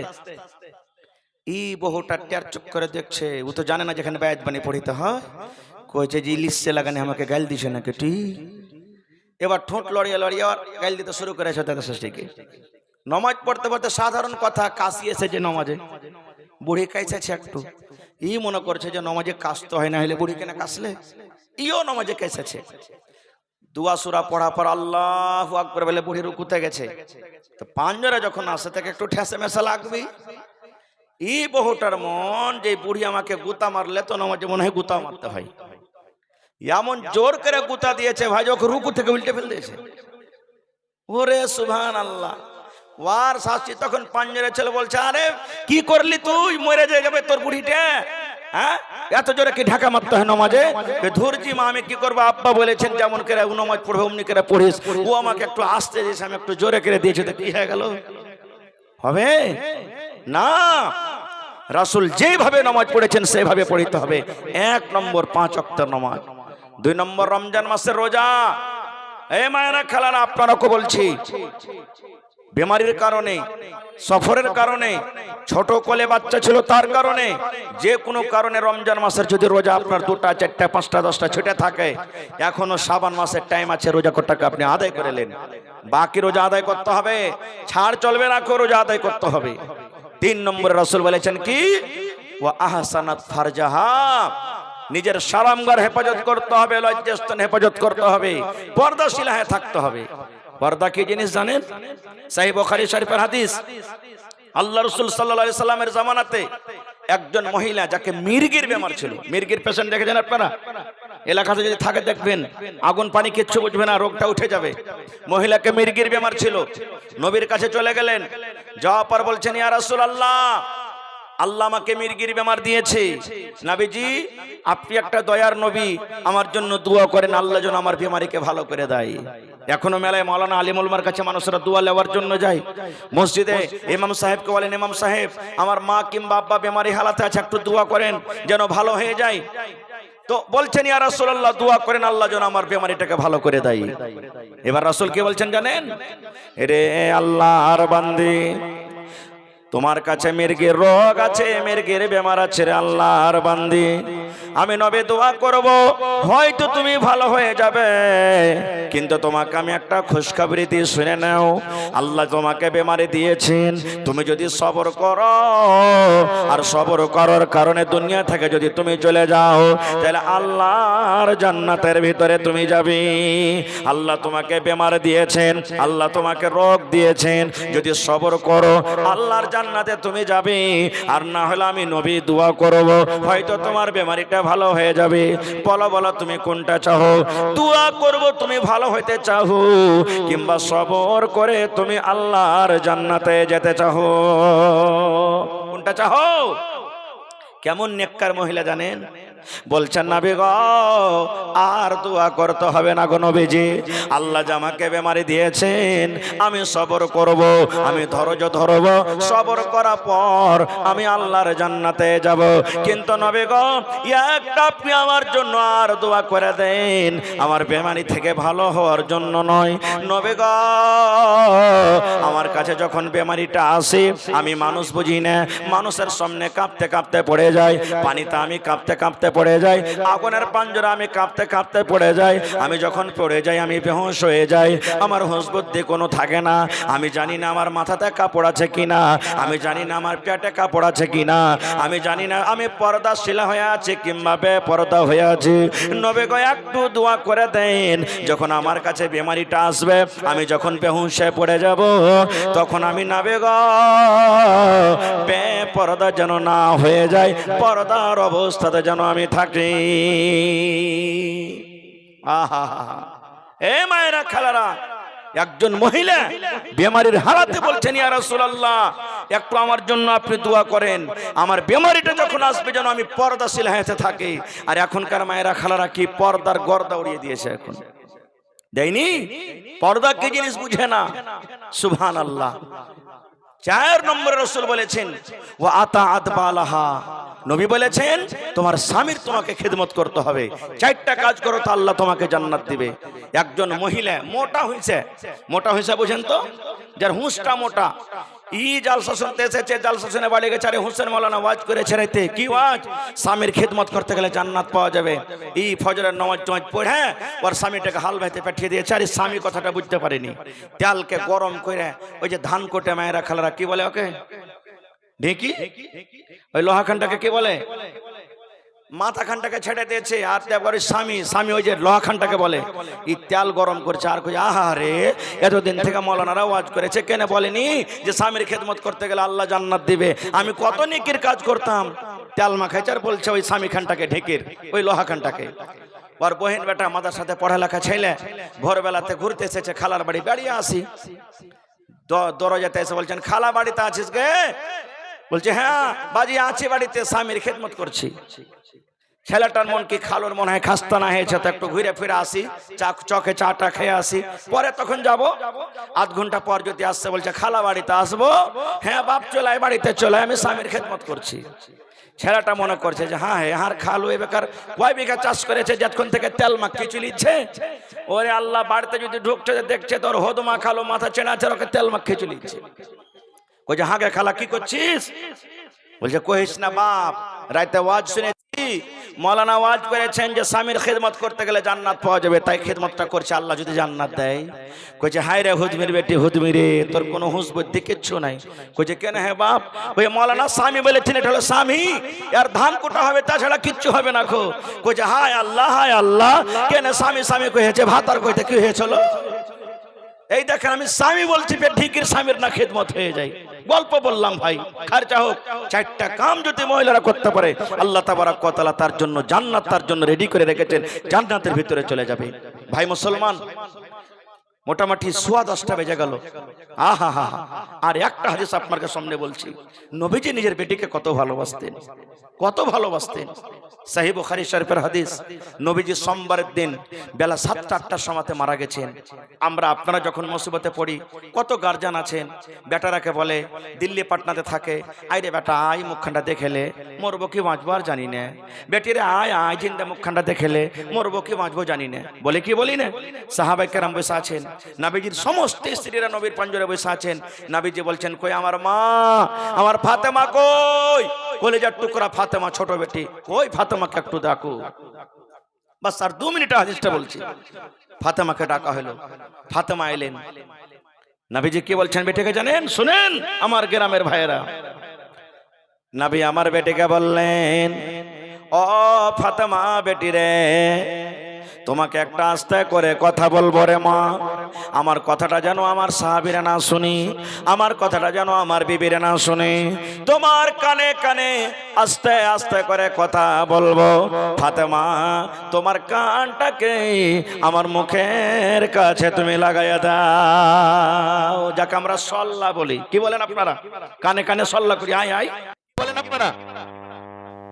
S1: এই বহুটা টের চুপ করে দেখছে, ও তো জানে না যেখানে বায়াত বাণী পড়িতে হয়। কইছে যে লিসে লাগানি আমাকে গাল দিছে না কেটি। এবার ঠোঁট লড়িয়ে লড়িয়ে গাল দিতে শুরু করেছে দাদা শাশুড়িকে। নামাজ পড়তে পড়তে সাধারণ কথা কাশি এসেছে নামাজে, বুড়ি কাইছে একটু। ই মনে করছে যে নামাজে কাশতে হয় না, হলে বুড়ি কেন কাশলে, ইও নামাজে কাইছে। দুয়া সুরা পড়া পর আল্লাহু আকবার বলে বুড়ি রুকুতে গেছে। তো পাঞ্জরা যখন আসে তাকে একটু ঠেসে মেশা লাগবে। ই বহুটার মন যে বুড়ি আমাকে গুতা মারলে তো নামাজে মনে হয় গুতা মারতে হয়, এমন জোর করে গুতা দিয়েছে ভাই ওকে রুকু থেকে উল্টে ফেল দিয়েছে। ওরে সুবহানাল্লাহ। ওয়ার শাস্তি তখন পাঞ্জরে ছেলে বলছে, আরে কি করলি তুই, মরে যাবে তোর বুড়িটা, হ্যাঁ এত জোরে কি ঢাকা মারতে হয় নামাজে? ধুরজি মা আমি কি করবো, আব্বা বলেছেন যেমন করে নামাজ পড়বে অমনি করে পড়িস, ও আমাকে একটু আসতে দিয়েছে আমি একটু জোরে করে দিয়েছি তো কি হয়ে গেল, হবে না। রাসূল যেভাবে নামাজ পড়েছেন সেভাবে পড়তে হবে। 1 নম্বর 5 ওয়াক্তের নামাজ। 2 নম্বর রমজান মাসের রোজা। এই মায়েরা খালারা আপনারাকে বলছি, বেমারির কারণে, সফরের কারণে, ছোট কোলে বাচ্চা ছিল তার কারণে, যে কোনো কারণে রমজান মাসের যদি রোজা আপনার 2টা 4টা 5টা 10টা ছুটে থাকে, এখনো শাবান মাসের টাইম আছে, রোজা কোটাকে আপনি আদায় করে নেন। বাকি রোজা আদায় করতে হবে, ছাড় চলবে না, রোজা আদায় করতে হবে। 3 নম্বরে রাসূল বলেছেন কি, ওয়া আহসানাত ফারজাহা, নিজের সারামগার হেফাজত করতে হবে, লজ্জাস্থান হেফাজত করতে হবে, পর্দাশীল হয়ে থাকতে হবে। পর্দা কি জিনিস জানেন? সহিহ বুখারী শরীফের হাদিস, আল্লাহ রাসূল সাল্লাল্লাহু আলাইহি সাল্লামের জামানাতে একজন মহিলা যাকে মির্গির বেমার ছিল, মির্গির পেশেন্ট দেখেছেন আপনারা? এলাকাতে যদি থাকে দেখবেন আগুন পানি কিচ্ছু বুঝবে না, রোগটা উঠে যাবে। মহিলাকে মির্গির বেমার ছিল, নবীর কাছে চলে গেলেন, যাওয়ার পর বলছেন, ইয়া রাসূলুল্লাহ, আল্লাহ আমাকে মির্গির বেমার দিয়েছে, নবীজি আপনি একটা দয়ার নবী, আমার জন্য দোয়া করেন, আল্লাহ যেন আমার বেমারিকে ভালো করে দেয়। এখনো মেলায় মাওলানা আলিমুল উলমার কাছে মানুষরা দোয়া নেওয়ার জন্য যায়। মসজিদে ইমাম সাহেবকে বলেন, ইমাম সাহেব আমার মা কিংবা আব্বা বেমারি হালাতে আছে, একটু দোয়া করেন যেন ভালো হয়ে যায়। তো বলছেন, ইয়া রাসূলুল্লাহ দোয়া করেন আল্লাহ যেন আমার বেমারিটাকে ভালো করে দেয়। এবার রাসূল কি বলছেন জানেন? রে আল্লাহর বান্দী, তোমার কাছে মির্গির রোগ আছে, মির্গির বেমার আছে রে আল্লাহর বান্দি, আমি নবী দোয়া করব, হয়তো তুমি ভালো হয়ে যাবে, কিন্তু তোমাকে আমি একটা খুশখবরি দিয়ে শুনে নাও, আল্লাহ তোমাকে বেমারি দিয়েছেন, তুমি যদি সবর করো, আর সবর করার কারণে দুনিয়া থেকে যদি তুমি চলে যাও, তাহলে আল্লাহর জান্নাতের ভিতরে তুমি যাবে। আল্লাহ তোমাকে বেমার দিয়েছেন, আল্লাহ তোমাকে রোগ দিয়েছেন, যদি সবর করো আল্লাহর জান্নাতে তুমি যাবে, আর না হলে আমি নবী দোয়া করব, হয়তো তোমার বেমারিটা ভালো হয়ে যাবে। বলো বলো তুমি কোনটা চাও? দোয়া করব তুমি ভালো হইতে চাও, কিংবা সবর করে তুমি আল্লাহর জান্নাতে যেতে চাও? কোনটা চাও? কেমন নেককার মহিলা জানেন? বলছেন, নবী গো আর দোয়া করতে হবে না গো নবীজি, আল্লাহ আমাকে বেমারি দিয়েছেন, আমি সবর করব, আমি ধৈর্য ধরব, সবর করার পর আমি আল্লাহর জান্নাতে যাব। কিন্তু নবী গো একটা আপনি আমার জন্য আর দোয়া করে দেন, আমার বেমারি থেকে ভালো হওয়ার জন্য নয়। নবী গো আমার কাছে যখন বেমারিটা আসে, আমি মানুষ বুঝি না, মানুষের সামনে কাঁপতে কাঁপতে পড়ে যায়, পানিতে আমি কাঁপতে কাঁপতে পড়ে যাই, আগুনের পাঞ্জরা আমি কাঁপতে কাঁপতে পড়ে যাই, আমি যখন পড়ে যাই আমি বেহুঁশ হয়ে যাই, আমার হুঁশ বুদ্ধি কোনো থাকে না, আমি জানি না আমার মাথাতে কাপড় আছে কিনা, আমি জানি না আমার পেটে কাপড় আছে কিনা, আমি জানি না আমি পর্দাশীলা হয়ে আছি কিংবা বেপরদা হয়ে আছি। নবী গো একটু দোয়া করে দেন, যখন আমার কাছে বেমারিটা আসবে, আমি যখন বেহুঁশ হয়ে পড়ে যাব, তখন আমি নবী গো বেপরদা যেন না হয়ে যায়, পর্দার অবস্থাতে যেন আমি থাকি। আহা এ মায়েরা খালারা, একজন মহিলা বেমারির হালাতে বলছেন, ইয়া রাসূলুল্লাহ একটু আমার জন্য আপনি দোয়া করেন, আমার বেমারিটা যখন আসবে যেন আমি পর্দাশীল হয়ে থাকি। আর এখনকার মায়েরা খালারা কি পর্দার গর্দা উড়িয়ে দিয়েছে, এখন দেয়নি, পর্দা কি জিনিস বুঝে না। সুবহানাল্লাহ। 4 নম্বরে রাসূল বলেছেন, ওয়া আতাআত বালাহা, নবী বলেছেন তোমার স্বামীর তোমাকে খিদমত করতে হবে, 4টা কাজ করো তো আল্লাহ তোমাকে জান্নাত দিবে। একজন মহিলা মোটা হয়েছে বুঝেন তো, যার হুঁশটা মোটা, ই জালসা শুনতে এসেছে, জালসা শুনে বাড়ি গেছে, আরে হোসেন মাওলানা ওয়াজ করেছে রাইতে, কি ওয়াজ? স্বামীর খিদমত করতে গেলে জান্নাত পাওয়া যাবে। এই ফজরের নামাজ পড়ে ওর স্বামীটাকে হাল ভাইতে পাঠিয়ে দিয়েছে, আরে স্বামী কথাটা বুঝতে পারেনি, তেলকে গরম করে ওই যে ধান কোটে মায়েরা খালারা কি বলে ওকে, ঢেঁকি, ওই লোহাখানটাকে কি বলে, মাথা খানটাকে ছেড়ে দিয়েছে, আর তারপরে স্বামী স্বামী ওই যে লোহা খানটাকে বলে এই তেল গরম করছে, আর কই আহা রে, এতদিন থেকে মৌলানারা ওয়াজ করেছে, কেন বলেনি যে স্বামীর খেদমত করতে গেলে আল্লাহ জান্নাত দিবে? আমি কত নেকির কাজ করতাম, তেল মাখাইছে। আর বলছে ওই স্বামী খানটাকে ঢেকির, ওই লোহা খানটাকে। ওর বহেন বেটা মাদার সাথে পড়ালেখা ছেলে ভোরবেলাতে ঘুরতে এসেছে খালার বাড়ি, বেরিয়ে আসি দরজাতে এসে বলছেন খালা বাড়িতে আছিস গে? বলছে হ্যাঁ বাজি আছি বাড়িতে, স্বামীর খেদমত করছি। ছেলেটার মন কি খালুর মনে হয় খাস্তা না হয়েছে, তো একটু ঘুরে ফিরে আসি, চকে চাটা খেয়ে আসি, পরে তখন যাব। আধ ঘন্টা পর যদি আসছে বলছে খালা বাড়িতে আসবো, হ্যাঁ বাপ চলে বাড়িতে চলে, আমি স্বামীর খেদমত করছি। ছেলেটা মনে করছে যে হ্যাঁ হ্যাঁ খালু এ বেকার কয় বিঘা চাষ করেছে, যতক্ষণ থেকে তেল মাখিয়ে চলিচ্ছে। ওরে আল্লাহ, বাড়িতে যদি ঢুকছে দেখছে তোর হদমা খালো মাথা চেনা আছে, ওকে তেল মাখিয়ে চলিচ্ছে। কইছে হাগে খালা কি করছিস? বলছে কহিস না বাপ, রাতে ওয়াজ শুনেছি, মৌলানা ওয়াজ করেছেন যে স্বামীর খেদমত করতে গেলে জান্নাত পাওয়া যাবে, তাই খেদমতটা করছে, আল্লাহ যদি জান্নাত দেয়। কইছে হায় রে হুজমির বেটি, হুজমি রে, তোর কোনো হুঁশ বুদ্ধি কিচ্ছু নাই। কইছে কেন? হ্যাঁ বাপ, ওই মৌলানা স্বামী বলেছেন এটা হলো স্বামী, আর ধান কুটা হবে, তাছাড়া কিচ্ছু হবে না খো। কইছে হায় আল্লাহ, কেন স্বামী স্বামী কইছে, ভাতার কইতে কি হয়েছিল? এই দেখেন আমি স্বামী বলছি, ঠিকই স্বামীর না খেদমত হয়ে যায়। গল্প বললাম ভাই, খরচা হোক। চারটা কাম যদি মহিলারা করতে পারে, আল্লাহ তাবারক ওয়া তাআলা তার জন্য জান্নাত তার জন্য রেডি করে রেখেছেন, জান্নাতের ভিতরে চলে যাবে। ভাই মুসলমান, মোটামুটি 10:15 বেজে গেল। আহা হা, আর একটা হাদিস আপনাদের সামনে বলছি। নবীজি নিজের বেটিকে কত ভালোবাসতেন, কত ভালোবাসতেন। সহিহ বুখারী শরীফের হাদিস, নবীজি সোমবারের দিন বেলা 7টা-8টার সময়তে মারা গেছেন। আমরা আপনারা যখন মুসিবতে পড়ি, কত গার্জিয়ান আছেন, বেটারাকে বলে দিল্লি পাটনাতে থাকে, আইরে বেটা আয় মুখখানটা দেখেলে মরবো কি বাঁচবো আর জানি না, বেটিরে আয় আয় জিন্দা মুখখানটা দেখেলে মরবো কি বাঁচবো জানি না, বলে কি বলি না? সাহাবায়ে কেরাম বসে আছেন, নবীজির সমস্ত স্ত্রীরা নবীর পাঞ্জরে বসে আছেন। নবীজি বলছেন কই আমার মা, আমার ফাতেমা কই? কলেজার টুকরা ফাতেমা, ছোট বেটি কই? ফাতেমাকে একটু ডাকো। বাস আর 2 মিনিট হাদিসটা বলছি। ফাতেমাকে ডাকা হলো, ফাতেমা এলেন। নবীজি কি বলছেন বেটিকে জানেন? শুনেন আমার গ্রামের ভাইয়েরা, নবী আমার বেটিকে বললেন, ও ফাতেমা বেটি রে, তোমাকে একটা আস্তে করে কথা বলবো রে মা। আমার কথাটা যেন আমার সাহাবীরা না শুনি, আমার কথাটা যেন আমার বিবিরা না শুনি, তোমার কানে কানে আস্তে আস্তে করে কথা বলবো। ফাতেমা, তোমার কানটাকে আমার মুখের কাছে তুমি লাগাইয়া দাও, যাকে আমরা সল্লা বলি। কি বলেন আপনারা? কানে কানে সল্লা করি, আয় আয় বলেন আপনারা।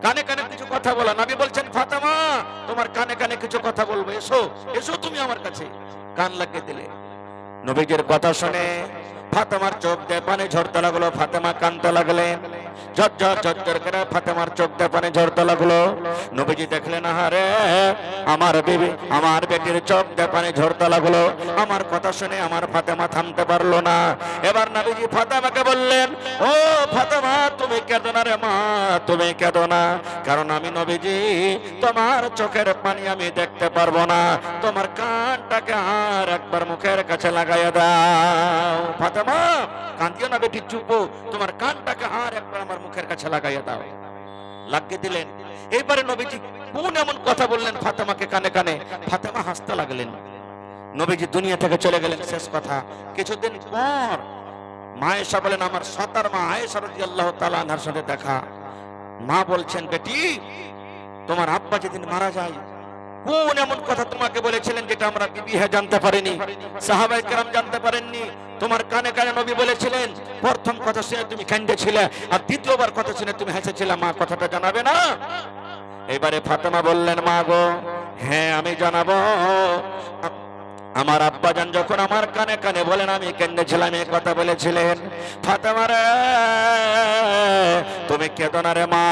S1: কানে কানে কিছু কথা বলা। নবী বলছেন ফাতেমা, তোমার কানে কানে কিছু কথা বলবো, এসো এসো তুমি আমার কাছে। কান লাগিয়ে দিলে। নবীজির কথা শুনে ফাতেমার চোখ দিয়ে পানি ঝরতে লাগলো, ফাতেমা কাঁদতে লাগলেন। ঝরঝর করে ফাতেমার চোখ দিয়ে পানি ঝরতে লাগলো। নবীজি দেখলেন আহারে আমার বিবি, আমার বেটির চোখ দিয়ে পানি ঝরতে লাগলো। আমার কথা শুনে আমার ফাতেমা থামতে পারলো না। এবার নবীজি ফাতেমাকে বললেন, ও ফাতেমা তুমি কেঁদো না রে মা, তুমি কেঁদো না, কারণ আমি নবীজি তোমার চোখের পানি আমি দেখতে পারবো না, তোমার কানটাকে আর একবার মুখের কাছে লাগাইয়া দাও। ফাতেমা কাঁদিও না বেটি, চুপ, তোমার কানটাকে আর একবার আমার মুখের কাছে লাগাইয়া দাও। লাগিয়ে দিলেন। এইবারে নবীজি কোন এমন কথা বললেন ফাতেমাকে কানে কানে, ফাতেমা হাসতে লাগলেন। নবীজি দুনিয়া থেকে চলে গেলেন, শেষ কথা। কিছুদিন পর মা আয়েশা বলেন, আমার সতার মা আয়েশা রাদিয়াল্লাহু তাআলা আনহার সাথে দেখা। মা বলছেন, বেটি তোমার আব্বা যেদিন মারা যায়, কোন এমন কথা তোমাকে বলেছিলেন যেটা আমরা বিবি জানতে পারিনি, সাহাবায়ে কেরাম জানতে পারেননি? তোমার কানে কানে নবী বলেছিলেন, প্রথম কথা শুনে তুমি কাঁদেছিলে, আর দ্বিতীয়বার কথা শুনে তুমি হেসেছিলে, মা কথাটা জানাবে না? এবারে ফাতেমা বললেন, মা গো হ্যাঁ আমি জানাবো। আমার আব্বাজান যখন আমার কানে কানে বলেন আমি কেঁদেছিলাম, এই কথা বলেছিলেন। ফাতেমা রে তুমি কেঁদো না রে মা,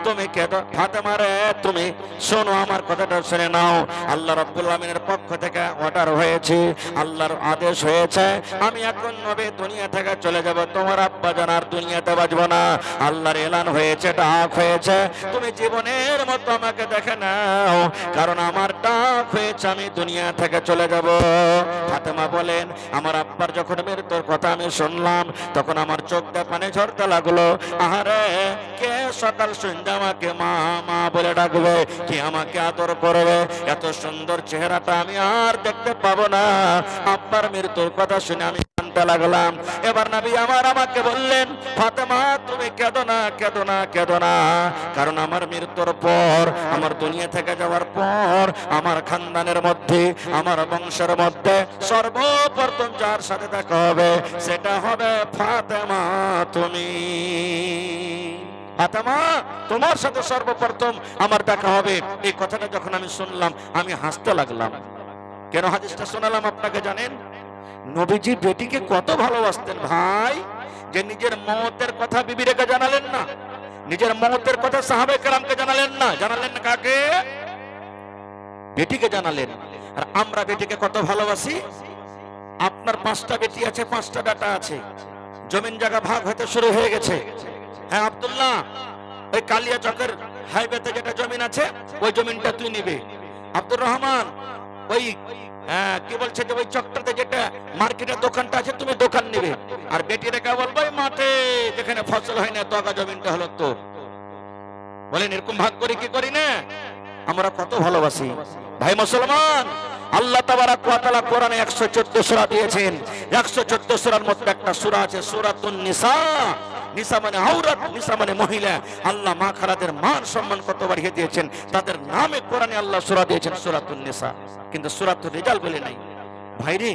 S1: তুমি কেঁদো। ফাতেমা রে তুমি শোনো, আমার কথাটা শুনে নাও। আল্লাহ রাব্বুল আমিনের পক্ষ থেকে অর্ডার হয়েছে, আল্লাহর আদেশ হয়েছে, আমি এখন নবী দুনিয়া থেকে চলে যাব, তোমার আব্বাজান আর দুনিয়াতে বাঁচবো না। আল্লাহর এলান হয়েছে, ডাক হয়েছে, তুমি জীবনের মতো আমাকে দেখে নাও, কারণ আমার ডাক হয়েছে, আমি দুনিয়া থেকে চলে যাব। ফাতেমা বলেন, আমার আব্বার যখন মৃত্যুর কথা আমি শুনলাম, তখন আমার চোখ দিয়ে পানি ঝরতে লাগলো। আহারে কে
S2: সকাল সন্ধ্যা আমাকে মা মা বলে ডাকবে, কি আমাকে আদর করবে। এত সুন্দর চেহারাটা আমি আর দেখতে পাবো না। আব্বার মৃত্যুর কথা শুনে আমি কাঁদতে লাগলাম। এবার নবী আমার আমাকে বললেন, ফাতেমা তুমি কেঁদো না, কেঁদো না, কেঁদো না, কারণ আমার মৃত্যুর পর, আমার দুনিয়া থেকে যাওয়ার পর আমার খানদানের মধ্যে, আমার বংশের মধ্যে সর্বপ্রথম যার সাথে দেখা হবে সেটা হবে ফাতেমা তুমি। ফাতেমা তোমার সাথে সর্বপ্রথম আমার দেখা হবে। এই কথাটা যখন আমি শুনলাম আমি হাসতে লাগলাম। কেন হাদিসটা শোনালাম আপনাকে জানেন? নবীজি বেটিকে কত ভালোবাসতেন ভাই, যে নিজের মওতের কথা বিবিকে জানালেন না, নিজের মওতের কথা সাহাবায়ে কেরামকে জানালেন না। জানালেন কাকে? বেটিকে জানালেন। আর আমরা বেটিকে কত ভালোবাসি। আপনার 5টা বেটি আছে, 5টা বেটা আছে, জমিন জায়গা ভাগ হতে শুরু হয়ে গেছে। হ্যাঁ আব্দুল্লাহ, ওই কালিয়া চকের হাইওয়েতে যেটা জমিন আছে ওই জমিনটা তুই নিবে। আব্দুর রহমান, ওই কি বলছে যে ওই চকটাতে যেটা মার্কেটের দোকানটা আছে তুমি দোকান নিবে। আর বেটি রেখা বলবো ওই মাঠে যেখানে ফসল হয় না তগা জমিনটা হলো তোর। বলেন এরকম ভাগ করি কি করি না? আমরা কত ভালোবাসি ভাই মুসলমান। আল্লাহ তাবারাক ওয়া তাআলা কোরআনে 114 সূরা দিয়েছেন। 114 সূরার মধ্যে একটা সূরা আছে সূরাতুন নিসা। নিসা মানে আওরাত, নিসা মানে মহিলা। আল্লাহ মা খালাদের মান সম্মান কত বাড়িয়ে দিয়েছেন, তাদের নামে কোরআনে আল্লাহ সূরা দিয়েছেন সূরাতুন নিসা, কিন্তু সূরাতুর রিজাল বলে নাই। ভাইরে